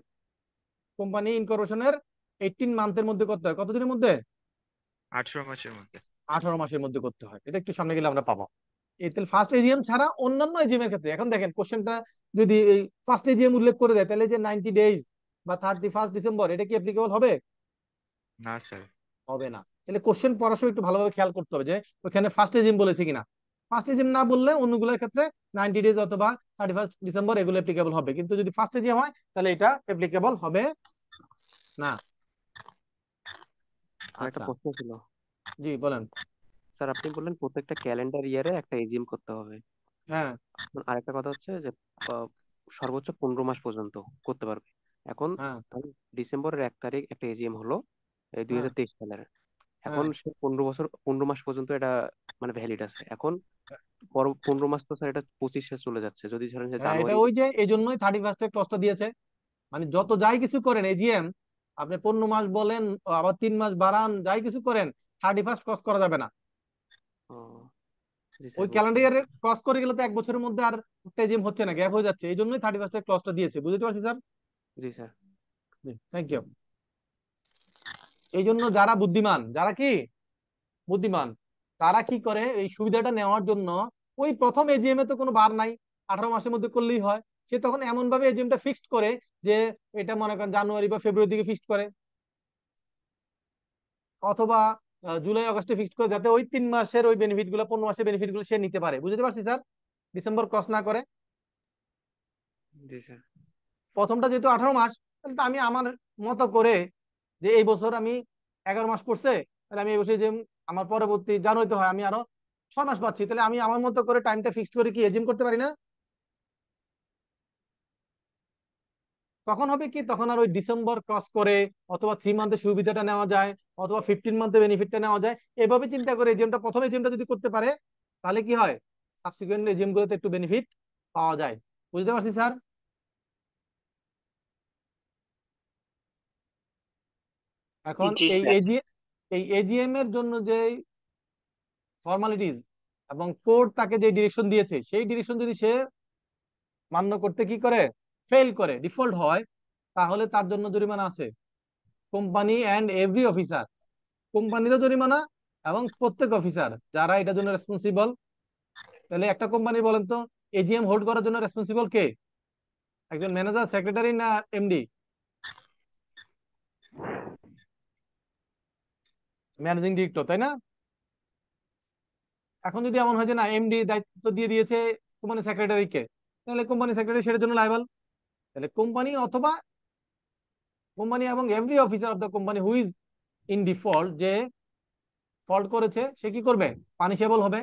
কোম্পানি ইনকর্পোরেশনের 18 মান্থের মধ্যে করতে হয়। কতদিনের মধ্যে?
18 মাসের মধ্যে।
18 মাসের মধ্যে করতে হয়। এটা একটু সামনে গেলে আমরা পাবো। এই তাহলে ফার্স্ট এজিএম ছাড়া অন্যান্য এজিএম এর ক্ষেত্রে, এখন দেখেন কোশ্চেনটা যদি এই ফার্স্ট এজিএম উল্লেখ করে দেয়, তাহলে যে 90 ডেজ বা 31 ডিসেম্বর এটা কি অ্যাপ্লিকেবল হবে?
না স্যার।
হবে না। তাহলে কোশ্চেন পড়ার সময় একটু ভালোভাবে খেয়াল করতে হবে যে ওখানে ফার্স্ট এজিএম বলেছে কিনা। ফার্স্ট এজিএম না বললে অন্যগুলোর ক্ষেত্রে 90 ডেজ অথবা 31 ডিসেম্বর এগুলো অ্যাপ্লিকেবল হবে, কিন্তু যদি ফার্স্ট এজিএম হয় তাহলে এটা অ্যাপ্লিকেবল হবে না।
স্যার একটা
আচ্ছা,
প্রশ্ন ছিল।
জি বলেন।
স্যার আপনি বললেন প্রত্যেকটা ক্যালেন্ডার ইয়ারে একটা এজিএম করতে হবে।
হ্যাঁ
এখন আরেকটা কথা হচ্ছে যে আহ, সর্বোচ্চ 15 মাস পর্যন্ত করতে পারবে। এখন
হ্যাঁ
ডিসেম্বরের 1 তারিখ একটা এজিএম হলো এই
হ্যাঁ
2023 সালের। এখন
হ্যাঁ
সে 15 মাস পর্যন্ত এটা মানে ভ্যালিড আছে। এখন পর 15 মাস তো স্যার এটা 25 চলে যাচ্ছে, যদি ধরেন যে
হ্যাঁ, এটা
জানুয়ারি।
ওই যে এই জন্যই 31 ক্লসটা দিয়েছে। মানে যত যাই কিছু করেন এজিএম, আপনি 15 মাস বলেন, আবার 3 মাস বাড়ান, যাই কিছু করেন, 31 ক্রস করা যাবে না।
ও, জি
ওই
স্যার বুঝছি।
ক্যালেন্ডার ইয়ারে ক্রস করে গেলে তো 1 বছরের মধ্যে আর একটা এজিএম হচ্ছে না, গ্যাপ হয়ে যাচ্ছে, এই জন্যই 31 ক্লসটা দিয়েছে। বুঝতে পারছি স্যার?
জি স্যার।
Thank you. এই জন্য যারা বুদ্ধিমান, যারা কি বুদ্ধিমান, তারা কি করে এই সুবিধাটা নেওয়ার জন্য, ওই প্রথম এজিএম এ তো কোনো বার নাই, 18 মাসের মধ্যে করলেই হয়, সে তখন এমন ভাবে এজিএমটা ফিক্সড করে যে এটা মনে করেন জানুয়ারি বা ফেব্রুয়ারি দিকে ফিক্সড করে, অথবা জুলাই আগস্টে ফিক্সড করে, যাতে ওই 3 মাসের ওই বেনিফিট গুলো, 15 মাসের বেনিফিট গুলো সে নিতে পারে। বুঝতে পারছি স্যার? ডিসেম্বর ক্রস না করে।
জি স্যার।
প্রথমটা যেহেতু 18 মাস, তাহলে তো আমি আমার মতো করে, যে এই বছর আমি 11 মাস পড়ছে, তাহলে আমি এই বছর যে আমার পরবর্তী জানুয়ারিতে হয় আমি আরো 6 মাস পাচ্ছি, তাহলে আমি আমার মতো করে টাইমটা ফিক্সড করে কি এজিএম করতে পারি না? তখন হবে কি, তখন আর ওই ডিসেম্বর ক্রস করে অথবা 3 মান্থের সুবিধাটা নেওয়া যায়, অথবা 15 মান্থের বেনিফিটটা নেওয়া যায়, এভাবে চিন্তা করে এজিএমটা, প্রথম এজিএমটা যদি করতে পারে, তাহলে কি হয়, সাবসিকুয়েন্ট এজিএম গুলোতে একটু বেনিফিট পাওয়া যায়। বুঝতে পারছি স্যার? এখন
জি
এই
স্যার।
এজিএম এর জন্য যে ফর্মালিটিস এবং কোর্ট তাকে যে ডিরেকশন দিয়েছে, সেই ডিরেকশন যদি সে মান্য করতে কি করে, ফেল করে, ডিফল্ট হয়, তাহলে তার জন্য জরিমানা আছে। কোম্পানি অ্যান্ড এভরি অফিসার, কোম্পানিরও জরিমানা এবং প্রত্যেক অফিসার যারা এটার জন্য রেসপন্সিবল। তাহলে একটা কোম্পানি বলেন তো, এজিএম হোল্ড করার জন্য রেসপন্সিবল কে? একজন ম্যানেজার, সেক্রেটারি, না এমডি? ম্যানেজিং ডিরেক্টর, তাই না? এখন যদি এমন হয় যে না, এমডি দায়িত্ব দিয়ে দিয়েছে কোম্পানি সেক্রেটারিকে, তাহলে কোম্পানি সেক্রেটারি সেটার জন্য লায়াবল। তাহলে কোম্পানি অথবা কোম্পানি এবং every officer of the company who is in default, যে ফল্ট করেছে, সে কি করবে, পানিশেবল হবে।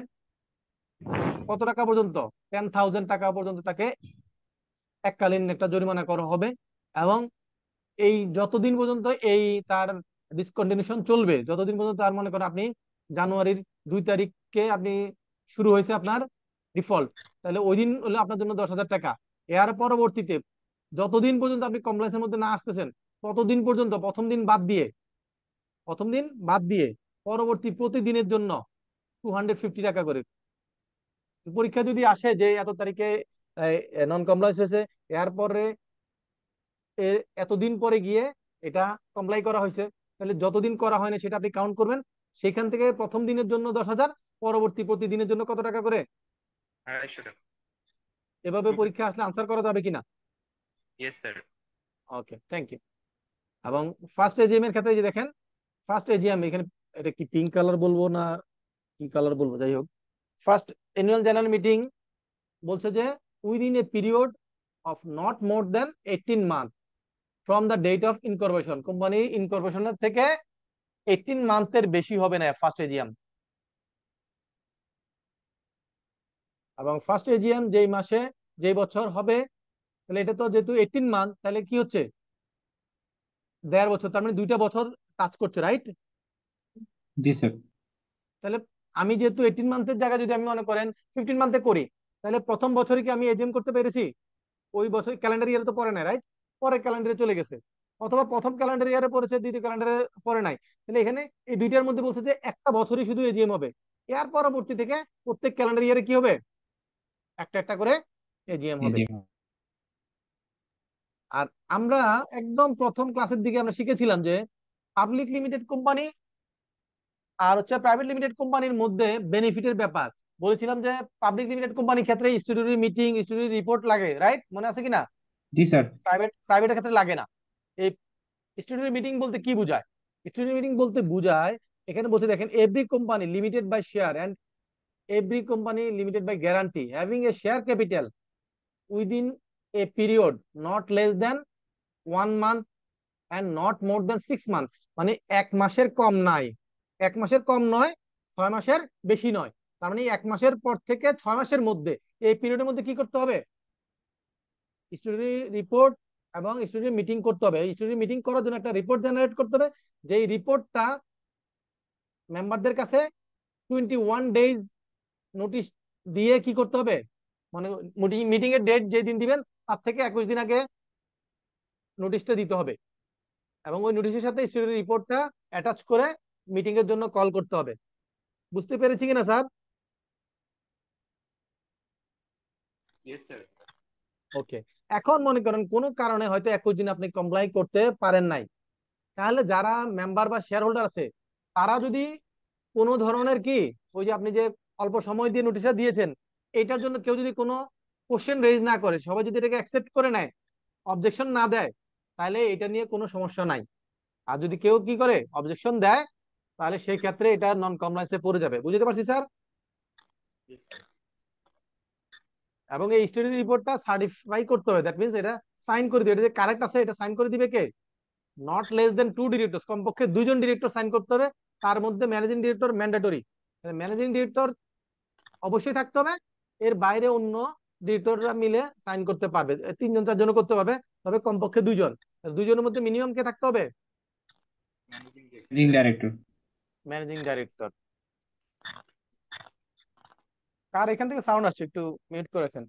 কত টাকা পর্যন্ত? 10,000 টাকা পর্যন্ত তাকে এককালীন একটা জরিমানা করা হবে। এবং এই যতদিন পর্যন্ত এই তার ডিসকন্টিনিউশন চলবে, যতদিন পর্যন্ত তার, মনে করেন আপনি জানুয়ারির 2 তারিখে আপনি শুরু হয়েছে আপনার ডিফল্ট, তাহলে ওই দিন হলো আপনার জন্য 10,000 টাকা। এর পরবর্তীতে যতদিন পর্যন্ত আপনি কমপ্লায়েন্সের মধ্যে না আসতেছেন, ততদিন পর্যন্ত, প্রথম দিন বাদ দিয়ে পরবর্তী প্রতিদিনের জন্য 250 টাকা করে। পরীক্ষা যদি আসে যে এত তারিখে নন কমপ্লায়েন্স হয়েছে, এরপরে এর এতদিন পরে গিয়ে এটা কমপ্লাই করা হয়েছে, তাহলে যতদিন করা হয়নি সেটা আপনি কাউন্ট করবেন। সেখান থেকে প্রথম দিনের জন্য 10,000, পরবর্তী প্রতিদিনের জন্য কত টাকা করে।
250 টাকা।
এভাবে পরীক্ষা আসলে আনসার করা যাবে কিনা?
Yes sir.
Okay, thank you. এবং ফার্স্ট এজিএম এর ক্ষেত্রে যে দেখেন, ফার্স্ট এজিএম এখানে এটা কি পিঙ্ক কালার বলবো না কি কালার বলবো, যাই হোক, ফার্স্ট অ্যানুয়াল জেনারেল মিটিং বলছে যে within a period of not more than 18 month from the date of incorporation. Company ইনকর্পোরেশনের থেকে 18 মান্থের বেশি হবে না ফার্স্ট এজিএম। এবং ফার্স্ট এজিএম যেই মাসে যেই বছর হবে, তাহলে এটা তো যেহেতু 18 মান্থ, তাহলে কি হচ্ছে 1.5 বছর, তার মানে 2টা বছর কাজ করছে, রাইট?
জি স্যার।
তাহলে আমি যেহেতু 18 মান্থের জায়গায় যদি আমি মনে করেন 15 মান্থে করি, তাহলে প্রথম বছরে কি আমি এজিএম করতে পেরেছি? ওই বছর ক্যালেন্ডার ইয়ারে তো পড়ে নাই, রাইট? পরে ক্যালেন্ডারে চলে গেছে, অথবা প্রথম ক্যালেন্ডার ইয়ারে পড়েছে, দ্বিতীয় ক্যালেন্ডারে পড়ে নাই। তাহলে এখানে এই দুইটার মধ্যে বলছে যে একটা বছরই শুধু এজিএম হবে, এর পরবর্তী থেকে প্রত্যেক ক্যালেন্ডার ইয়ারে কি হবে, একটা একটা করে এজিএম হবে। আর আমরা একদম প্রথম ক্লাসের দিকে আমরা শিখেছিলাম যে পাবলিক লিমিটেড কোম্পানি আর হচ্ছে প্রাইভেট লিমিটেড কোম্পানির মধ্যে বেনিফিটের ব্যাপার বলেছিলাম যে পাবলিক লিমিটেড কোম্পানির ক্ষেত্রে স্ট্যাটিউটরি মিটিং, স্ট্যাটিউটরি রিপোর্ট লাগে, রাইট? মনে আছে কিনা?
জি স্যার।
প্রাইভেটের ক্ষেত্রে লাগে না। এই স্ট্যাটিউটরি মিটিং বলতে কি বোঝায়? স্ট্যাটিউটরি মিটিং বলতে বোঝায়, এখানে বলছে দেখেন, every company limited by share and every company limited by guarantee having a share capital within a period not less than 1 month and not more than 6 month. মানে 1 মাসের কম নাই, 1 মাসের কম নয়, 6 মাসের বেশি নয়। তার মানে 1 মাসের পর থেকে 6 মাসের মধ্যে, এই পিরিয়ডের মধ্যে কি করতে হবে? স্টুডেন্ট রিপোর্ট এবং স্টুডেন্ট মিটিং করতে হবে। স্টুডেন্ট মিটিং করার জন্য একটা রিপোর্ট জেনারেট করতে হবে, যেই রিপোর্টটা মেম্বারদের কাছে 21 ডেজ নোটিশ দিয়ে কি করতে হবে, মানে মিটিং এর ডেট যেদিন দিবেন তার থেকে 21 দিন আগে নোটিশটা দিতে হবে। এবং ওই নোটিশের সাথে স্টুডেন্ট রিপোর্টটা অ্যাটাচ করে মিটিং এর জন্য কল করতে হবে। বুঝতে পেরেছি কিনা স্যার?
Yes sir.
ওকে। এখন মনে করেন কোনো কারণে হয়তো 21 দিন আপনি কমপ্লাই করতে পারেন নাই, তাহলে যারা মেম্বার বা শেয়ার হোল্ডার আছে তারা যদি কোনো ধরনের কি, ওই যে আপনি যে অল্প সময় দিয়ে নোটিশটা দিয়েছেন, এটার জন্য কেউ যদি কোনো কোশ্চেন রেজ না করে, সবাই যদি এটাকে অ্যাকসেপ্ট করে নেয়, অবজেকশন না দেয়, তাহলে এটা নিয়ে কোনো সমস্যা নাই। আর যদি কেউ কি করে অবজেকশন দেয়, তাহলে সেই ক্ষেত্রে এটা নন কমপ্লায়েন্সে পড়ে যাবে। বুঝতে পারছি স্যার? এবং এই স্টাডি রিপোর্টটা সার্টিফাই করতে হবে, দ্যাট মিন্স এটা সাইন করে দিবে, এটা যে কারেক্ট আছে এটা সাইন করে দিবে কে? নট লেস দেন 2 ডিরেক্টরস, কমপক্ষে 2জন ডিরেক্টর সাইন করতে হবে। তার মধ্যে managing director mandatory, managing director অবশ্যই থাকতে হবে, এর বাইরে অন্য ডিরেক্টররা মিলে সাইন করতে পারবে, 3জন 4জন করতে পারবে, তবে কমপক্ষে 2জন। 2জনের মধ্যে মিনিমাম কে থাকতে হবে?
Managing director.
Managing director. কার এখান থেকে সাউন্ড আসছে, একটু মিউট করে রাখেন।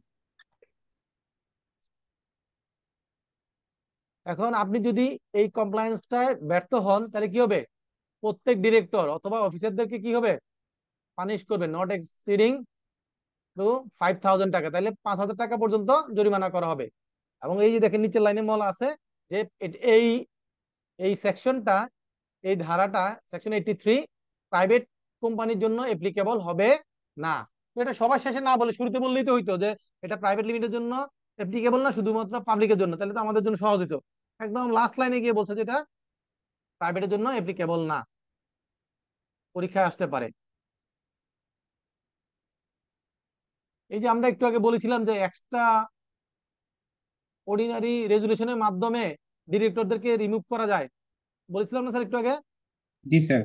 এখন আপনি যদি এই কমপ্লায়েন্সটায় ব্যর্থ হন, তাহলে কি হবে? প্রত্যেক ডিরেক্টর অথবা অফিসারদেরকে কি হবে, পানিশ করবে, নট এক্সিডিং টু 5,000 টাকা, তাহলে 5,000 টাকা পর্যন্ত জরিমানা করা হবে। এবং এই যে দেখেন নিচের লাইনে বলা আছে যে এই এই সেকশনটা, এই ধারাটা সেকশন 83 প্রাইভেট কোম্পানির জন্য অ্যাপ্লিকেবল হবে না। তো এটা সবার শেষে না বলে শুরুতে বললেই তো হইতো যে এটা প্রাইভেট লিমিটের জন্য অ্যাপ্লিকেবল না, শুধুমাত্র পাবলিকের জন্য, তাহলে তো আমাদের জন্য সহজ হতো। একদম লাস্ট লাইনে গিয়ে বলছে যে এটা প্রাইভেটের জন্য অ্যাপ্লিকেবল না, পরীক্ষায় আসতে পারে। এই যে আমরা একটু আগে বলেছিলাম যে এক্সট্রা অর্ডিনারি রেজুলেশনের মাধ্যমে ডিরেক্টরদেরকে রিমুভ করা যায়, বলেছিলাম না স্যার একটু আগে?
জি স্যার।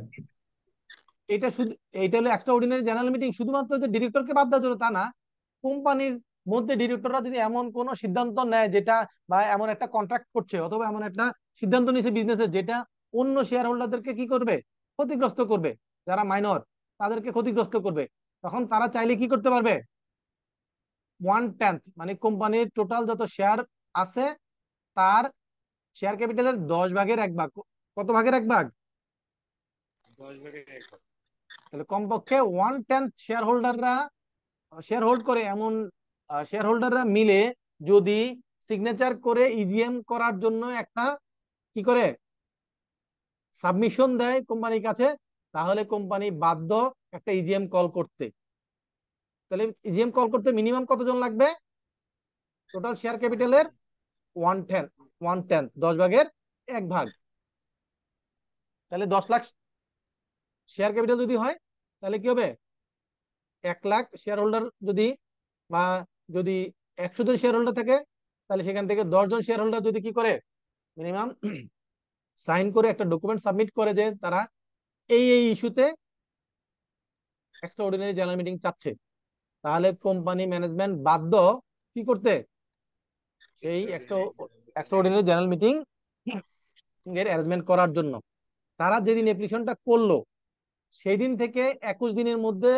এটা শুধু, এটা হলো এক্সট্রা অর্ডিনারি জেনারেল মিটিং, শুধুমাত্র যে ডিরেক্টরকে বাদ দেওয়ার জন্য তা না, কোম্পানির মধ্যে ডিরেক্টররা যদি এমন কোন সিদ্ধান্ত নেয় যেটা, বা এমন একটা কন্ট্রাক্ট করছে অথবা এমন একটা সিদ্ধান্ত নিয়েছে বিজনেসে যেটা অন্য শেয়ার হোল্ডারদেরকে কি করবে, ক্ষতিগ্রস্ত করবে, যারা মাইনর তাদেরকে ক্ষতিগ্রস্ত করবে, তখন তারা চাইলে কি করতে পারবে, 1/10, মানে কোম্পানির টোটাল যত শেয়ার আছে তার শেয়ার ক্যাপিটালের 10 ভাগের 1 ভাগ, কত ভাগের 1 ভাগ?
10 ভাগের 1 ভাগ।
তাহলে কমপক্ষে 1/10 শেয়ার হোল্ডাররা শেয়ার হোল্ড করে এমন শেয়ার হোল্ডাররা মিলে যদি সিগনেচার করে ইজিএম করার জন্য একটা কি করে সাবমিশন দেয় কোম্পানির কাছে, তাহলে কোম্পানি বাধ্য একটা ইজিএম কল করতে। তাহলে ইজিএম কল করতে মিনিমাম কতজন লাগবে? টোটাল শেয়ার ক্যাপিটালের 1/10 10/1 তাহলে 10 লাখ শেয়ার ক্যাপিটাল যদি হয় তাহলে কি হবে? 1 লাখ শেয়ার হোল্ডার যদি, বা যদি 100 জন শেয়ার হোল্ডার থাকে, তাহলে সেখান থেকে 10 জন শেয়ার হোল্ডার যদি কি করে মিনিমাম সাইন করে একটা ডকুমেন্ট সাবমিট করে যে তারা এই ইস্যুতে এক্সট্রা অর্ডিনারি জেনারেল মিটিং চাচ্ছে, তাহলে কোম্পানি ম্যানেজমেন্ট বাধ্য কি করতে? সেই এক্সট্রা অর্ডিনারি জেনারেল মিটিং এর অ্যারেঞ্জমেন্ট করার জন্য। তারা যেদিন অ্যাপ্লিকেশনটা করলো সেই দিন থেকে 21 দিনের মধ্যে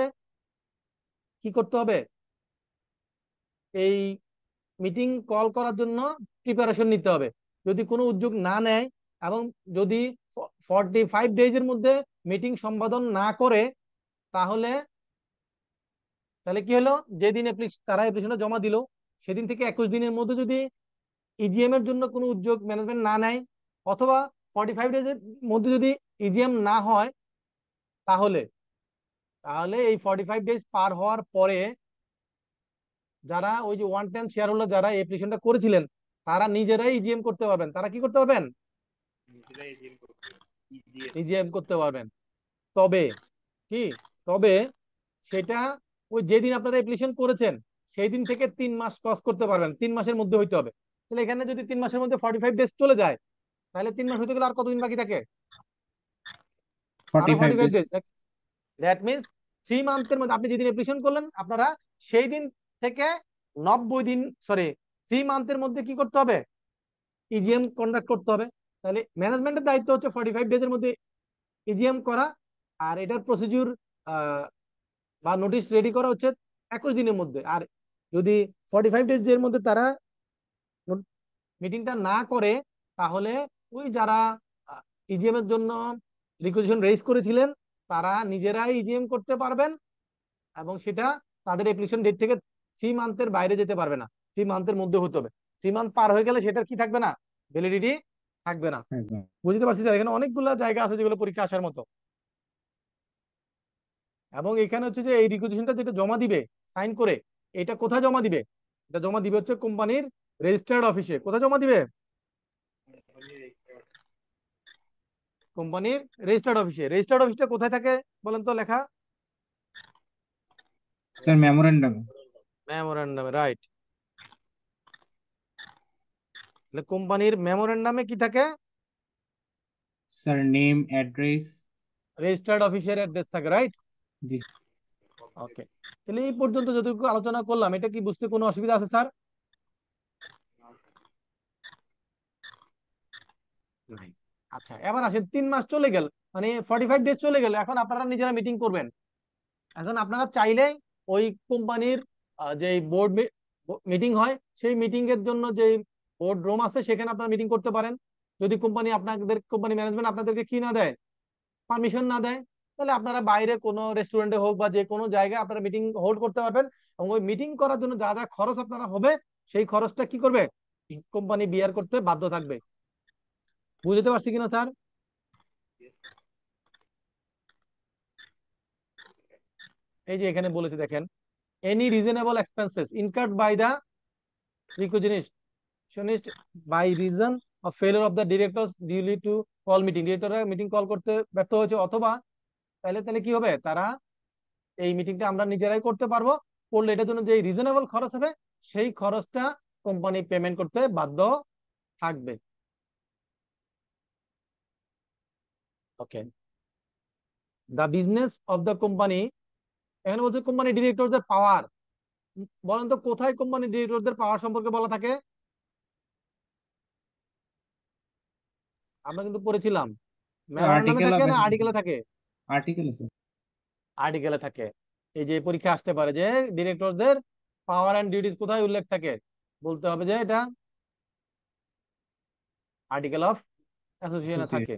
কি করতে হবে? এই মিটিং কল করার জন্য প্রিপারেশন নিতে হবে। যদি কোনো উদ্যোগ না নেয় এবং যদি 45 ডেজের মধ্যে মিটিং সম্পাদন না করে, তাহলে তাহলে কি হলো? যেদিন তারা অ্যাপ্লিকেশনটা জমা দিল সেদিন থেকে 21 দিনের মধ্যে যদি ইজিএম এর জন্য কোনো উদ্যোগ ম্যানেজমেন্ট না নেয়, অথবা 45 ডেজের মধ্যে যদি ইজিএম না হয়, তাহলে তাহলে এই 45 ডেজ পার হওয়ার পরে যারা ওই যে 1/10 শেয়ার হোল্ডার যারা অ্যাপ্লিকেশনটা করেছিলেন তারা নিজেরাই ইজিএম করতে পারবেন। তারা কি করতে পারবেন? ইজিএম করতে পারবেন। তবে কি, তবে সেটা ওই যেদিন আপনারা অ্যাপ্লিকেশন করেছেন সেই দিন থেকে 3 মাস ক্রস করতে পারবেন, 3 মাসের মধ্যে হইতে হবে। তাহলে এখানে যদি 3 মাসের মধ্যে 45 ডেজ চলে যায়, তাহলে 3 মাস হইতে গেলে আর কতদিন বাকি থাকে? আরো
45
45
days.
ডেজ। দ্যাট মিনস 3 মান্থের মধ্যে আপনি যেদিন অ্যাপ্লিকেশন করলেন আপনারা সেই দিন থেকে 90 দিন, সরি 3 মান্থের মধ্যে কি করতে হবে? ইজিএম কন্ডাক্ট করতে হবে। তাহলে ম্যানেজমেন্টের দায়িত্ব হচ্ছে 45 ডেজের মধ্যে ইজিএম করা, আর এটার প্রসিডিউর বা নোটিশ রেডি করা হচ্ছে 21 দিনের মধ্যে। আর যদি 45 ডেজ এর মধ্যে তারা মিটিংটা না করে, তাহলে ওই যারা ইজিএম এর জন্য রিকোয়েজিশন রেজ করেছিলেন তারা নিজেরাই ইজিএম করতে পারবেন, এবং সেটা তাদের অ্যাপ্লিকেশন ডেট থেকে 3 মান্থের বাইরে যেতে পারবে না, 3 মান্থের মধ্যে হতে হবে। 3 মান্থ পার হয়ে গেলে সেটার কি থাকবে না? ভ্যালিডিটি থাকবে না।
একদম।
বুঝতে পারছি স্যার? এখানে অনেকগুলো জায়গা আছে যেগুলো পরীক্ষা আসার মতো। এবং এখানে হচ্ছে যে এই রিকুইজিশনটা যেটা জমা দিবে সাইন করে, এটা কোথায় জমা দিবে? এটা জমা দিবে হচ্ছে কোম্পানির রেজিস্টার্ড অফিসে। কোথায় জমা দিবে? কোম্পানির রেজিস্টার্ড অফিসে। রেজিস্টার্ড অফিসটা কোথায় থাকে বলেন তো লেখা?
Sir memorandum.
মেমোরেন্ডামে, রাইট। তাহলে কোম্পানির মেমোরেন্ডামে কি থাকে?
Sir name, address.
রেজিস্টার্ড অফিসের অ্যাড্রেস থাকে, রাইট?
জি।
ওকে, তাহলে এই পর্যন্ত যতটুকু আলোচনা করলাম এটা কি বুঝতে কোনো অসুবিধা আছে স্যার? নাই। আচ্ছা, এবার আসেন 3 মাস চলে গেল, মানে 45 ডেজ চলে গেল, এখন আপনারা নিজেরা মিটিং করবেন। এখন আপনারা চাইলে ওই কোম্পানির যে বোর্ড মিটিং হয় সেই মিটিং এর জন্য যে বোর্ড রুম আছে সেখানে আপনারা মিটিং করতে পারেন। যদি কোম্পানি ম্যানেজমেন্ট আপনাদেরকে কি না দেয়, পারমিশন না দেয়, তাহলে আপনারা বাইরে কোনো রেস্টুরেন্টে হোক বা যে কোনো জায়গায় আপনারা মিটিং হোল্ড করতে পারবেন। এবং ওই মিটিং করার জন্য যা যা খরচ আপনারা হবে সেই খরচটা কি করবে? কোম্পানি বিয়ার করতে বাধ্য থাকবে। বুঝতে পারছি কিনা স্যার? এই যে এখানে বলেছে দেখেন, any reasonable expenses incurred by the requisitionist by reason of failure of the directors duly to call meeting. ডিরেক্টররা মিটিং কল করতে ব্যর্থ হয়েছে, অথবা তাহলে তাহলে কি হবে? তারা এই মিটিংটা আমরা নিজেরাই করতে পারবো, করলে এটার জন্য যে রিজনেবল খরচ হবে সেই খরচটা কোম্পানি পেমেন্ট করতে বাধ্য থাকবে। Okay, the business of the company. এখানে বলছে কোম্পানি ডিরেক্টরদের পাওয়ার। বলেন তো কোথায় কোম্পানি ডিরেক্টরদের পাওয়ার সম্পর্কে বলা থাকে? আমরা কিন্তু পড়েছিলাম মেমোরেন্ডামে
আর্টিকেল
থাকে
অফ
না আর্টিকেলে থাকে?
আর্টিকেল আছে।
আর্টিকেলে থাকে। এই যে পরীক্ষা আসতে পারে যে ডিরেক্টরদের পাওয়ার এন্ড ডিউটিস কোথায় উল্লেখ থাকে, বলতে হবে যে এটা আর্টিকেল অফ অ্যাসোসিয়েশনে থাকে।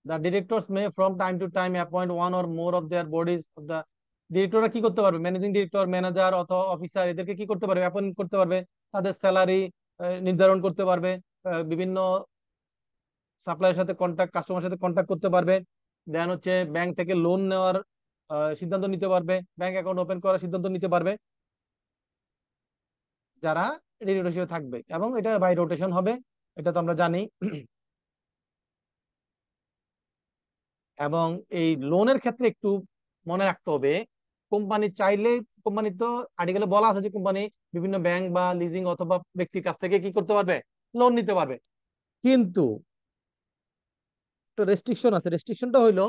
The directors may from time to time appoint one or more of their bodies of the, ডিরেক্টররা কি করতে পারবে, ম্যানেজিং ডিরেক্টর, ম্যানেজার অথবা অফিসার, এদেরকে কি করতে পারবে, অ্যাপয়েন্ট করতে পারবে, তাদের স্যালারি নির্ধারণ করতে পারবে, বিভিন্ন সাপ্লাইয়ের সাথে কন্ট্যাক্ট, কাস্টমার সাথে কন্ট্যাক্ট করতে পারবে। দেন হচ্ছে ব্যাংক থেকে লোন নেওয়ার সিদ্ধান্ত নিতে পারবে, ব্যাংক অ্যাকাউন্ট ওপেন করার সিদ্ধান্ত নিতে পারবে যারা ডিরেক্টরশিপে থাকবে, এবং এটা বাই রোটেশন হবে, এটা তো আমরা জানি। এবং এই লোনের ক্ষেত্রে একটু মনে রাখতে হবে, কোম্পানি চাইলে, কোম্পানি তো আর্টিকেলে বলা আছে যে কোম্পানি বিভিন্ন ব্যাংক বা লিজিং অথবা ব্যক্তির কাছ থেকে কি করতে পারবে, লোন নিতে পারবে, কিন্তু একটা রেস্ট্রিকশন আছে। রেস্ট্রিকশনটা হইলো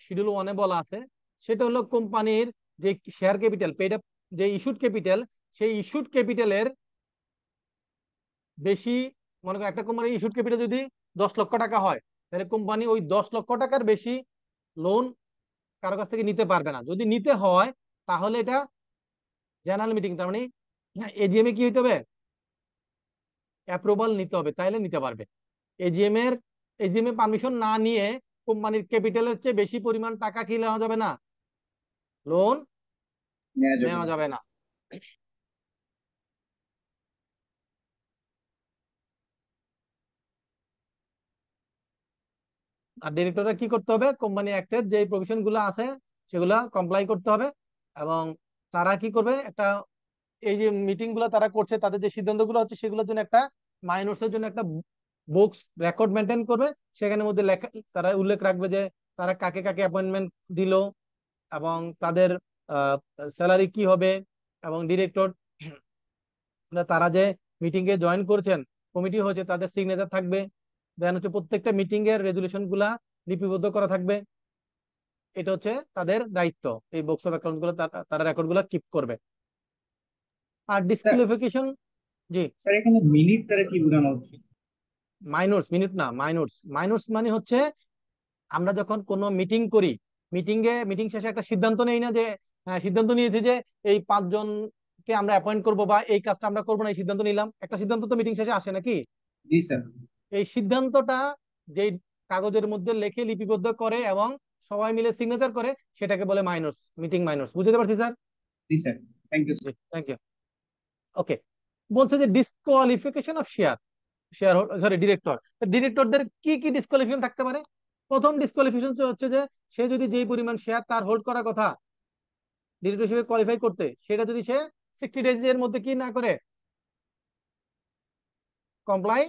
শিডিউল 1-এ বলা আছে, সেটা হলো কোম্পানির যে শেয়ার ক্যাপিটাল, পেইড আপ, যে ইস্যুড ক্যাপিটাল, সেই ইস্যুড ক্যাপিটালের বেশি, মনে করো একটা কোম্পানির ইস্যুড ক্যাপিটাল যদি 10 লক্ষ টাকা হয়, তাহলে কোম্পানি ওই 10 লক্ষ টাকার বেশি লোন কারো কাছ থেকে নিতে পারবে না। যদি নিতে হয় তাহলে এটা জেনারেল মিটিং, তার মানে এজিএম এ কি হইতে হবে, অ্যাপ্রুভাল নিতে হবে, তাইলে নিতে পারবে। এজিএম এ পারমিশন না নিয়ে কোম্পানির ক্যাপিটালের চেয়ে বেশি পরিমাণ টাকা কি নেওয়া যাবে না, লোন
নেওয়া যাবে
নেওয়া
না।
যাবে না। আর ডিরেক্টররা কি করতে হবে, কোম্পানি অ্যাক্টের যে প্রভিশন গুলো আছে সেগুলা কমপ্লাই করতে হবে, এবং তারা কি করবে, একটা এই যে মিটিং গুলো তারা করছে, তাদের যে সিদ্ধান্ত গুলো হচ্ছে সেগুলোর জন্য একটা মাইনরস এর জন্য একটা বুকস রেকর্ড মেনটেন করবে, সেখানের মধ্যে লেখা, তারা উল্লেখ রাখবে যে তারা কাকে কাকে অ্যাপয়েন্টমেন্ট দিল, এবং তাদের স্যালারি কি হবে, এবং ডিরেক্টর তারা যে মিটিং এ জয়েন করছেন, কমিটি হয়েছে, তাদের সিগনেচার থাকবে। দেন হচ্ছে প্রত্যেকটা মিটিং এর রেজুলেশন গুলা লিপিবদ্ধ করা থাকবে। এটা হচ্ছে তাদের দায়িত্ব, এই বুকস অফ অ্যাকাউন্ট গুলো তারা রেকর্ড গুলা কিপ করবে। আর
স্যার
ডিসক্লিফিকেশন, জি,
স্যার এখানে মিনিট দ্বারা কি বোঝানো হচ্ছে?
মাইনরস, মিনিট না, মাইনরস। মাইনরস মানে হচ্ছে আমরা যখন কোনো মিটিং করি, মিটিং শেষে একটা সিদ্ধান্ত নেই না যে সিদ্ধান্ত নিয়েছি যে এই 5 জনকে আমরা অ্যাপয়েন্ট করবো বা এই কাজটা আমরা করবো না, এই সিদ্ধান্ত নিলাম, একটা সিদ্ধান্ত তো মিটিং শেষে আসে নাকি?
জি স্যার।
এই সিদ্ধান্তটা যেই কাগজের মধ্যে লেখে লিপিবদ্ধ করে এবং সবাই মিলে সিগনেচার করে, সেটাকে বলে মাইনরস, মিটিং মাইনরস। বুঝতে পারছি স্যার?
জি স্যার, থ্যাংক ইউ।
জি, থ্যাংক ইউ। ওকে, বলছে যে disqualification of share sorry director, ডিরেক্টরদের কি কি ডিসকোয়ালিফিকেশন থাকতে পারে? প্রথম ডিসকোয়ালিফিকেশন হচ্ছে যে সে যদি যেই পরিমাণ শেয়ার তার হোল্ড করার কথা ডিরেক্টর হিসেবে কোয়ালিফাই করতে, সেটা যদি সে 60 ডেজ এর মধ্যে কি না করে, কমপ্লাই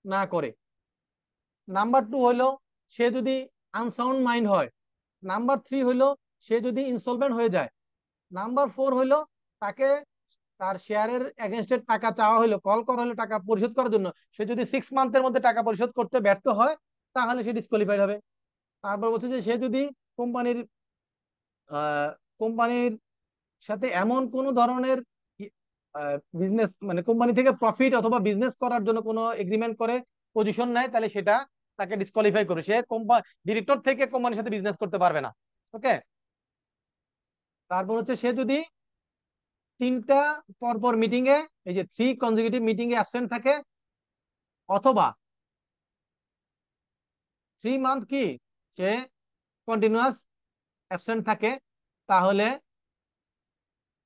না করে। নাম্বার 2 হইলো সে যদি আনসাউন্ড মাইন্ড হয়। নাম্বার 3 হইলো সে যদি ইনসলভেন্ট হয়ে যায়। নাম্বার 4 হইলো তাকে তার শেয়ারের এগেনস্টে টাকা চাওয়া হলো, কল করা হলো টাকা পরিশোধ করার জন্য, সে যদি 6 মান্থের মধ্যে টাকা পরিশোধ করতে ব্যর্থ হয়, তাহলে সে ডিসকোয়ালিফাইড হবে। তারপর বলছে যে সে যদি কোম্পানির কোম্পানির সাথে এমন কোন ধরনের বিজনেস, মানে কোম্পানি থেকে প্রফিট অথবা বিজনেস করার জন্য কোনো এগ্রিমেন্ট করে পজিশন নেয়, তাহলে সেটা তাকে ডিসকোয়ালিফাই করে, সে ডিরেক্টর থেকে কোম্পানির সাথে বিজনেস করতে পারবে না। ওকে, তারপর হচ্ছে সে যদি 3টা পরপর মিটিং এ, এই যে 3 কনজিকিউটিভ মিটিং এ অ্যাবসেন্ট থাকে, অথবা 3 মান্থ কি সে কন্টিনিউয়াস অ্যাবসেন্ট থাকে, তাহলে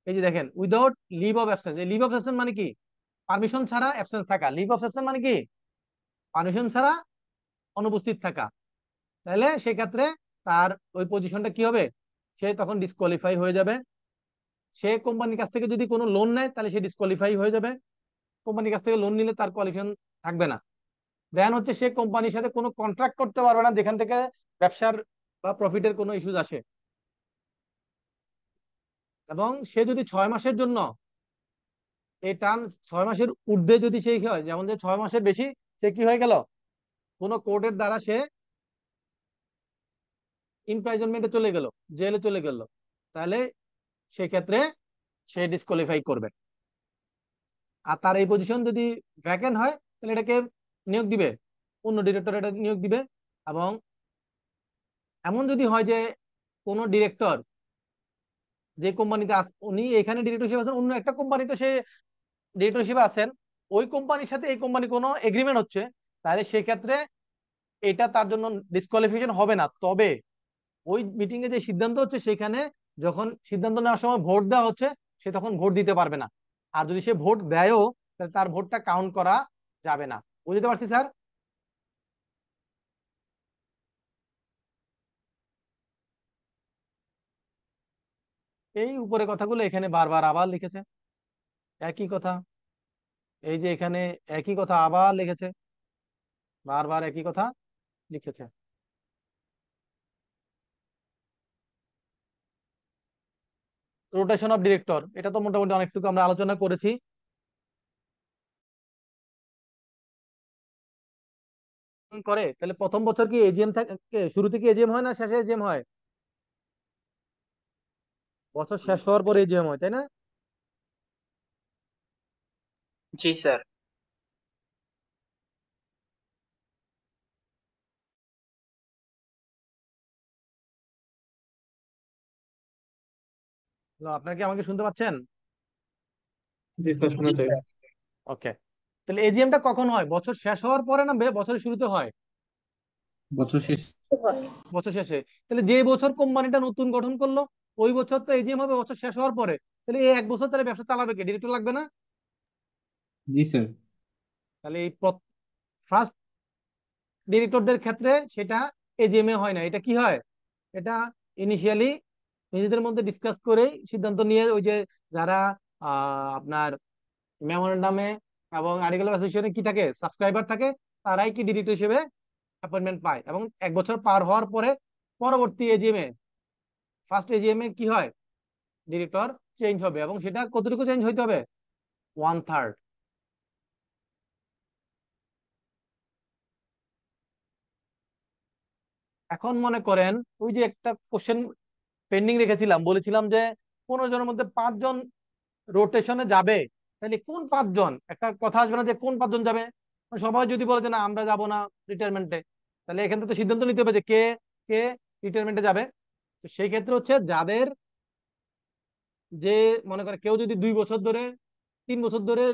এই যে দেখেন উইদাউট লিভ অফ অ্যাবসেন্স। এই লিভ অফ অ্যাবসেন্স মানে কি, পারমিশন ছাড়া অ্যাবসেন্স থাকা। লিভ অফ অ্যাবসেন্স মানে কি, পারমিশন ছাড়া অনুপস্থিত থাকা। তাহলে সেক্ষেত্রে তার ওই পজিশনটা কি হবে, সে তখন ডিসকোয়ালিফাই হয়ে যাবে। সে কোম্পানির কাছ থেকে যদি কোনো লোন নেয়, তাহলে সে ডিসকোয়ালিফাই হয়ে যাবে। কোম্পানির কাছ থেকে লোন নিলে তার কোয়ালিফিকেশন থাকবে না। দেন হচ্ছে সে কোম্পানির সাথে কোনো কন্ট্রাক্ট করতে পারবে না যেখান থেকে ব্যবসার বা প্রফিটের কোনো ইস্যুজ আসে। এবং সে যদি 6 মাসের জন্য এই টার্ম 6 মাসের ঊর্ধ্বে যদি সে হয়, যেমন যে 6 মাসের বেশি, সে কি হয়ে গেল, কোন কোর্টের দ্বারা সে ইমপ্রাইজনমেন্টে চলে গেল, জেলে চলে গেল, তাহলে সেক্ষেত্রে সে ডিসকোয়ালিফাই করবে। আর তার এই পজিশন যদি ভ্যাকেন্ট হয়, তাহলে এটাকে নিয়োগ দিবে, অন্য ডিরেক্টর এটা নিয়োগ দিবে। এবং এমন যদি হয় যে কোন ডিরেক্টর যে কোম্পানিতে উনি এখানে ডিরেক্টরশিপ আছেন, অন্য একটা কোম্পানিতে সে ডিরেক্টরশিপ আছেন, ওই কোম্পানির সাথে এই কোম্পানি কোনো এগ্রিমেন্ট হচ্ছে, তাহলে সেক্ষেত্রে এটা তার জন্য ডিসকোয়ালিফিকেশন হবে না। তবে ওই মিটিং এ যে সিদ্ধান্ত হচ্ছে সেখানে যখন সিদ্ধান্ত নেওয়ার সময় ভোট দেওয়া হচ্ছে সে তখন ভোট দিতে পারবে না। আর যদি সে ভোট দেয়ও তাহলে তার ভোটটা কাউন্ট করা যাবে না। বুঝতে পারছি স্যার? এই উপরে কথাগুলো এখানে বারবার আবার লিখেছে, একই কথা। এই যে এখানে একই কথা আবার লিখেছে, বারবার একই কথা লিখেছে। রোটেশন অফ ডিরেক্টর, এটা তো মোটামুটি অনেকটুকু আমরা আলোচনা করেছি। করে তাহলে প্রথম বছর কি এজিএম থাকে, শুরুতে কি এজিএম হয় না শেষে এজিএম হয়? বছর শেষ হওয়ার পরে এজিএম হয়, তাই না?
জি স্যার।
আপনারা কি আমাকে শুনতে পাচ্ছেন?
জি স্যার,
জি
শোনাতে।
স্যার।
ওকে। তাহলে এজিএমটা কখন হয়, বছর শেষ হওয়ার পরে না বছরের শুরুতে হয়?
বছর শেষ।
হয়।
বছর শেষে। তাহলে যে বছর কোম্পানিটা নতুন গঠন করলো ওই বছর তো এজিএম হবে বছর শেষ হওয়ার পরে। তাহলে এই 1 বছর তাহলে ব্যবসা চালাবে কে, ডিরেক্টর লাগবে না?
জি স্যার।
তাহলে এই ফার্স্ট ডিরেক্টরদের ক্ষেত্রে সেটা এজিএম এ হয় না, এটা কি হয়, এটা ইনিশিয়ালি নিজেদের মধ্যে ডিসকাস করেই সিদ্ধান্ত নিয়ে ওই যে যারা আপনার মেমোরেন্ডামে এবং আর্টিকেল অফ অ্যাসোসিয়েশনে কি থাকে, সাবস্ক্রাইবার থাকে, তারাই কি ডিরেক্টর হিসেবে অ্যাপয়েন্টমেন্ট পায়। এবং 1 বছর পার হওয়ার পরে পরবর্তী এজিএম এ, ফার্স্ট এজিএম এ কি হয়, ডিরেক্টর চেঞ্জ হবে। এবং সেটা কতটুকু চেঞ্জ হইতে হবে, 1/3। এখন মনে করেন ওই যে একটা কোশ্চেন পেন্ডিং রেখেছিলাম, বলেছিলাম যে 15 জনের মধ্যে 5 জন রোটেশনে যাবে, তাহলে কোন 5 জন, একটা কথা আসবে না যে কোন 5 জন যাবে? সবাই যদি বলে যে না আমরা যাব না রিটায়ারমেন্টে, তাহলে এখান থেকে তো সিদ্ধান্ত নিতে হবে যে কে কে রিটায়ারমেন্টে যাবে। তো সেই ক্ষেত্রে হচ্ছে যাদের, যে মনে করে কেউ যদি 2 বছর ধরে 3 বছর ধরে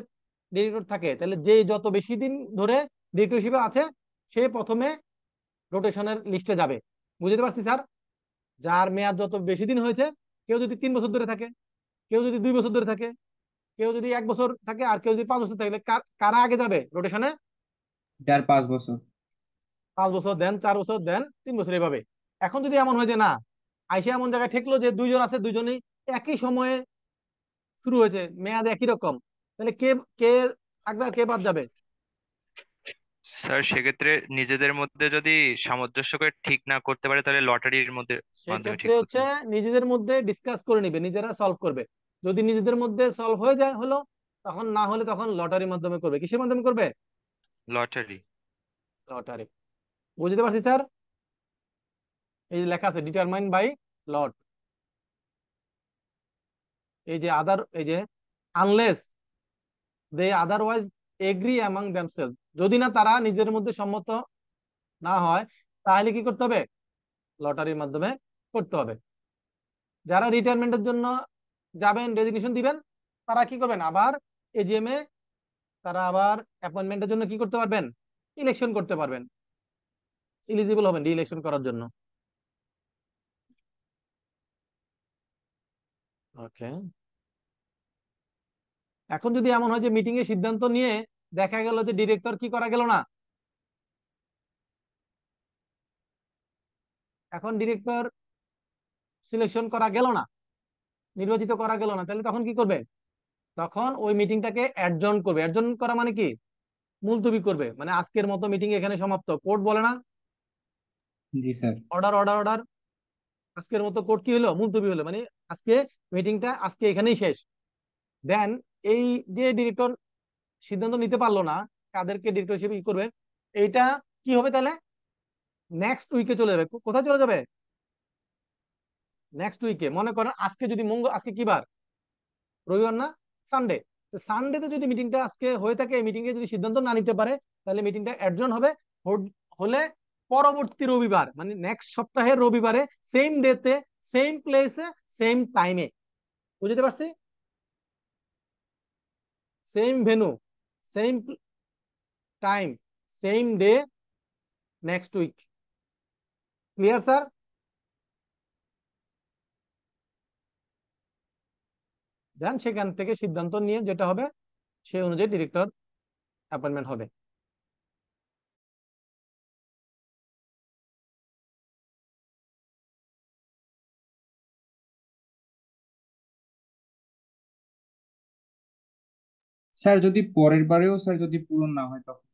ডিরেক্টর থাকে, তাহলে যে যত বেশি দিন ধরে ডিরেক্টর হিসেবে আছে সে প্রথমে রোটেশনের লিস্টে যাবে। বুঝতে পারছি স্যার? যার মেয়াদ যত বেশি দিন হয়েছে, কেউ যদি 3 বছর ধরে থাকে, কেউ যদি 2 বছর ধরে থাকে, কেউ যদি 1 বছর থাকে, আর কেউ যদি 5 বছর থাকে, কারা আগে যাবে রোটেশনে?
যার 5 বছর।
5 বছর দেন, 4 বছর দেন, 3 বছর, এইভাবে। এখন যদি এমন হয় যে না, আইসে এমন জায়গায় ঠেকলো যে 2 জন আছে, দুইজনই একই সময়ে শুরু হয়েছে, মেয়াদ একই রকম, তাহলে কে কে থাকবে আর কে বাদ যাবে?
স্যার সেক্ষেত্রে নিজেদের মধ্যে যদি সামঞ্জস্য করে ঠিক না করতে পারে তাহলে লটারির মধ্যে মাধ্যমে
সেক্ষেত্রে
ঠিক করতে
হচ্ছে
হবে।
নিজেদের মধ্যে ডিসকাস করে নিবে, নিজেরা সলভ করবে। যদি নিজেদের মধ্যে সলভ হয়ে যায় হলো, তখন না হলে তখন লটারির মাধ্যমে করবে। কিসের মাধ্যমে করবে?
লটারি।
লটারি। বুঝতে পারছি স্যার? এই যে লেখা আছে ডিটারমাইন বাই লট। এই যে এই যে আনলেস দে আদারওয়াইজ এগ্রি অ্যামাং দেমসেলফ, যদি না তারা নিজের মধ্যে সম্মত না হয়, তাহলে কি করতে হবে, লটারির মাধ্যমে করতে হবে। যারা রিটায়ারমেন্টের জন্য যাবেন, রেজিগনেশন দিবেন, তারা কি করবেন, আবার এজিএম এ তারা আবার অ্যাপয়েন্টমেন্টের জন্য কি করতে পারবেন, ইলেকশন করতে পারবেন, এলিজিবল হবেন রি ইলেকশন করার জন্য। ওকে। এখন যদি এমন হয় যে মিটিং এ সিদ্ধান্ত নিয়ে দেখা গেল যে ডিরেক্টর কি করা গেল না, এখন ডিরেক্টর সিলেকশন করা গেল না, নির্বাচিত করা গেল না, তাহলে তখন কি করবে, তখন ওই মিটিংটাকে অ্যাডজর্ন করবে। অ্যাডজর্ন করা মানে কি, মুলতবি করবে, মানে আজকের মতো মিটিং এখানে সমাপ্ত, কোর্ট বলে না,
জি স্যার।
অর্ডার অর্ডার অর্ডার, আজকের মতো কোর্ট কি হলো, মুলতবি হলো, মানে আজকে মিটিংটা আজকে এখানেই শেষ। দেন এই যে ডিরেক্টর সিদ্ধান্ত নিতে পারলো না কাদেরকে ডিরেক্টর হিসেবে কি করবে, এইটা কি হবে তাহলে, নেক্সট উইকে চলে যাবে। কোথায় চলে যাবে, নেক্সট উইকে। মনে করেন আজকে যদি আজকে কি বার, রবিবার না, সানডে। তো সানডেতে যদি মিটিংটা আজকে হয়ে থাকে, এই মিটিং এ যদি সিদ্ধান্ত না নিতে পারে, তাহলে মিটিংটা অ্যাডজর্ন হবে। হলে পরবর্তী রবিবার, মানে নেক্সট সপ্তাহের রবিবারে, সেম ডেতে, সেম প্লেসে, সেম টাইমে। বুঝতে পারছি? Same venue, same time, same day, next week. Clear sir? Then সেখান থেকে সিদ্ধান্ত নিয়ে যেটা হবে সেই অনুযায়ী ডিরেক্টর অ্যাপয়েন্টমেন্ট হবে।
স্যার যদি পরের বারেও স্যার যদি পূরণ না হয় তখন?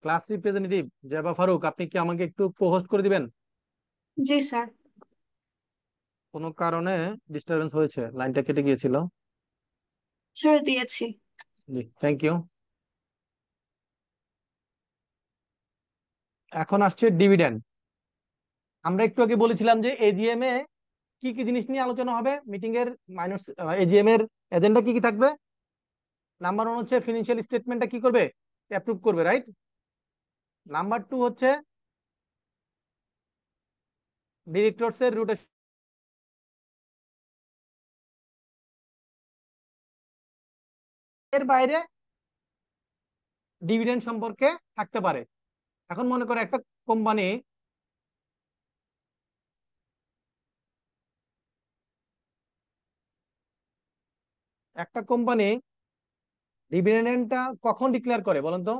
ক্লাস রিপ্রেজেন্টেটিভ জেবা ফারুক, আপনি কি আমাকে একটু কোহোস্ট করে দিবেন?
জি স্যার।
কোনো কারণে ডিস্টারবেন্স হয়েছে, লাইনটা কেটে গিয়েছিল।
স্যার দিয়েছি।
জি, থ্যাংক ইউ। এখন আসছে ডিভিডেন্ড। আমরা একটু আগে বলেছিলাম যে এজিএম এ কি কি জিনিস নিয়ে আলোচনা হবে, মিটিং এর মাইনর এজিএম এর এজেন্ডা কি কি থাকবে। নাম্বার 1 হচ্ছে ফিনান্সিয়াল স্টেটমেন্টটা কি করবে, অ্যাপ্রুভ করবে, রাইট। নাম্বার 2 হচ্ছে ডিরেক্টরস এর রোটেশন, এর বাইরে ডিভিডেন্ড সম্পর্কে থাকতে পারে। এখন মনে করে কোম্পানি একটা কোম্পানি ডিভিডেন্ডটা কখন ডিক্লেয়ার করে বলেন তো?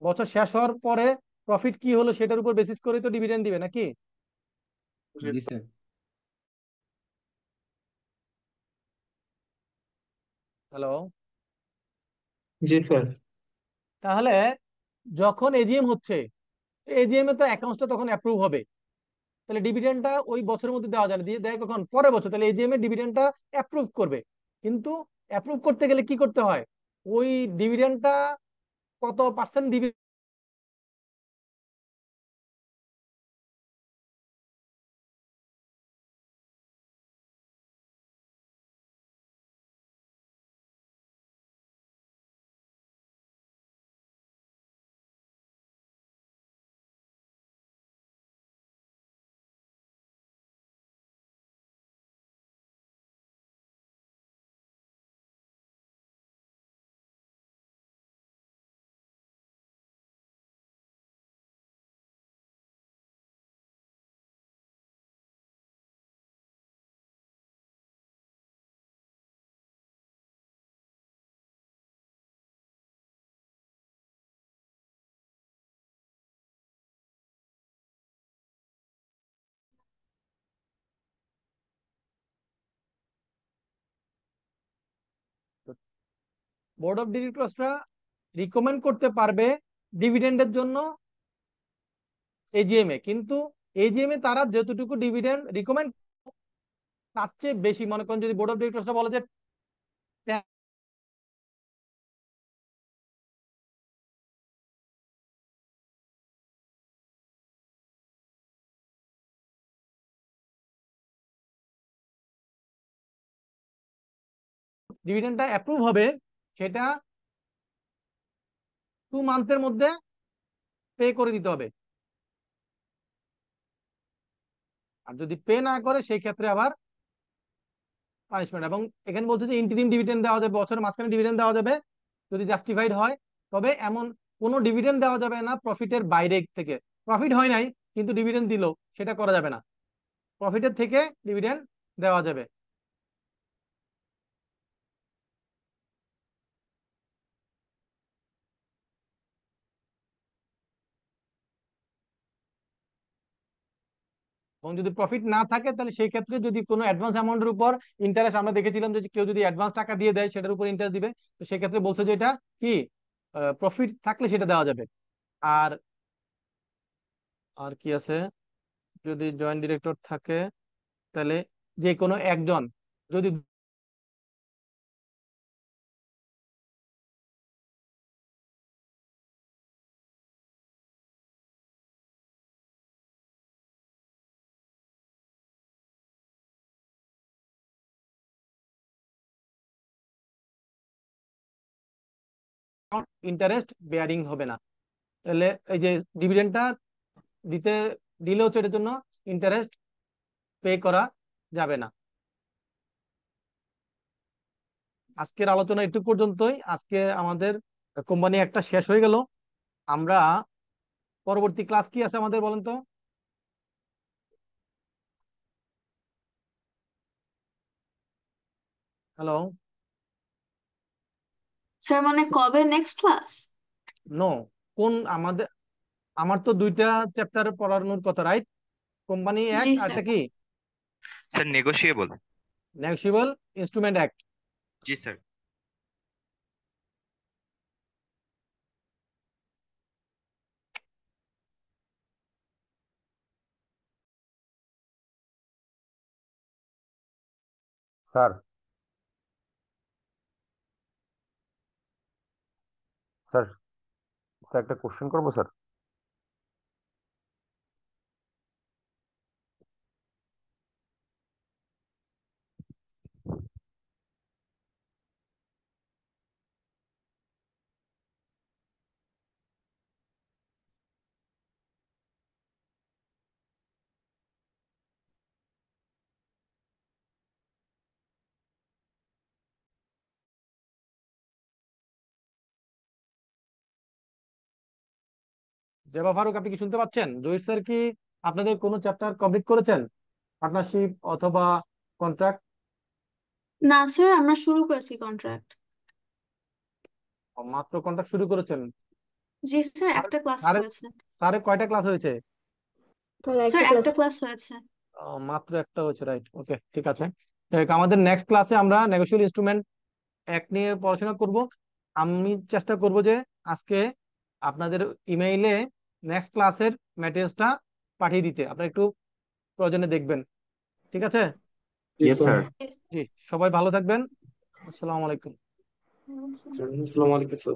বছর শেষ হওয়ার পরে প্রফিট কি হলো সেটার উপর বেসিস করে তো ডিভিডেন্ড দিবে নাকি?
জি স্যার।
হ্যালো।
জি স্যার।
তাহলে যখন এজিএম হচ্ছে, এজিএম এ তো অ্যাকাউন্টসটা তখন অ্যাপ্রুভ হবে, তাহলে ডিভিডেন্ডটা ওই বছরের মধ্যে দেওয়া যায় না, দিয়ে দেয় কখন, পরের বছর। তাহলে এজিএম এ ডিভিডেন্ডটা অ্যাপ্রুভ করবে, কিন্তু অ্যাপ্রুভ করতে গেলে কি করতে হয়, ওই ডিভিডেন্ডটা কত পার্সেন্ট দিবে বোর্ড অফ ডিরেক্টরসরা রিকমেন্ড করতে পারবে ডিভিডেন্ডের জন্য এজিএম এ, কিন্তু এজিএম এ তারা যতটুকু ডিভিডেন্ড রিকমেন্ড তার চেয়ে বেশি, মনে করেন যদি বোর্ড অফ ডিরেক্টরসরা বলে যে ডিভিডেন্ডটা অ্যাপ্রুভ হবে, সেটা 2 মান্থের মধ্যে পে করে দিতে হবে। আর যদি পে না করে সেই ক্ষেত্রে আবার পানিশমেন্ট। এবং এখানে বলছে যে ইন্টারিম ডিভিডেন্ড দেওয়া যাবে, বছরের মাঝখানে ডিভিডেন্ড দেওয়া যাবে যদি জাস্টিফাইড হয়। তবে এমন কোনো ডিভিডেন্ড দেওয়া যাবে না প্রফিটের বাইরে থেকে। প্রফিট হয় নাই কিন্তু ডিভিডেন্ড দিল, সেটা করা যাবে না। প্রফিটের থেকে ডিভিডেন্ড দেওয়া যাবে। এবং যদি প্রফিট না থাকে তাহলে সেই ক্ষেত্রে যদি কোনো অ্যাডভান্স অ্যামাউন্টের উপর ইন্টারেস্ট, আমরা দেখেছিলাম যে কেউ যদি অ্যাডভান্স টাকা দিয়ে দেয় সেটার উপর ইন্টারেস্ট দিবে, তো সেক্ষেত্রে বলছে যে এটা কি প্রফিট থাকলে সেটা দেওয়া যাবে। আর আর কি আছে, যদি জয়েন্ট ডিরেক্টর থাকে তাহলে যে কোনো একজন যদি ইন্টারেস্ট বেয়ারিং হবে না, তাহলে এই যে ডিভিডেন্ডটা দিতে দিলে হচ্ছে এটার জন্য ইন্টারেস্ট পে করা যাবে না। আজকের আলোচনা একটু পর্যন্তই। আজকে আমাদের কোম্পানি একটা শেষ হয়ে গেল। আমরা পরবর্তী ক্লাস কি আছে আমাদের বলেন তো? হ্যালো?
স্যার মানে কবে নেক্সট ক্লাস?
নো, কোন আমাদের, আমার তো দুইটা চ্যাপ্টার পড়ানোর কথা, রাইট? কোম্পানি
জি
অ্যাক্ট আর
স্যার।
একটা কি,
sir negotiable.
Negotiable instrument act.
জি স্যার।
স্যার, স্যার, স্যার একটা কোশ্চেন করবো স্যার?
জেবা ফারুক, আপনি কি শুনতে পাচ্ছেন? জহির স্যার কি আপনাদের কোনো চ্যাপ্টার কমপ্লিট করেছেন, পার্টনারশিপ অথবা কন্ট্রাক্ট?
না স্যার, আমরা শুরু করেছি কন্ট্রাক্ট।
মাত্র কন্ট্রাক্ট শুরু করেছেন?
জি স্যার, একটা ক্লাস
স্যারের
হয়েছে।
স্যারের কয়টা ক্লাস হয়েছে?
স্যার
স্যার
একটা ক্লাস।
একটা ক্লাস হয়েছে।
মাত্র একটা হয়েছে, রাইট? ওকে, ঠিক আছে। আমাদের নেক্সট ক্লাসে আমরা নেগোশিয়েবল ইনস্ট্রুমেন্ট অ্যাক্ট নিয়ে পড়াশোনা করব। আমি চেষ্টা করব যে আজকে আপনাদের ইমেইলে নেক্সট ক্লাসের ম্যাটেরিয়ালসটা পাঠিয়ে দিতে, আপনারা একটু প্রয়োজনে দেখবেন। ঠিক আছে?
Yes sir.
জি, সবাই ভালো থাকবেন। আসসালামু আলাইকুম।
আসসালামু আলাইকুম স্যার।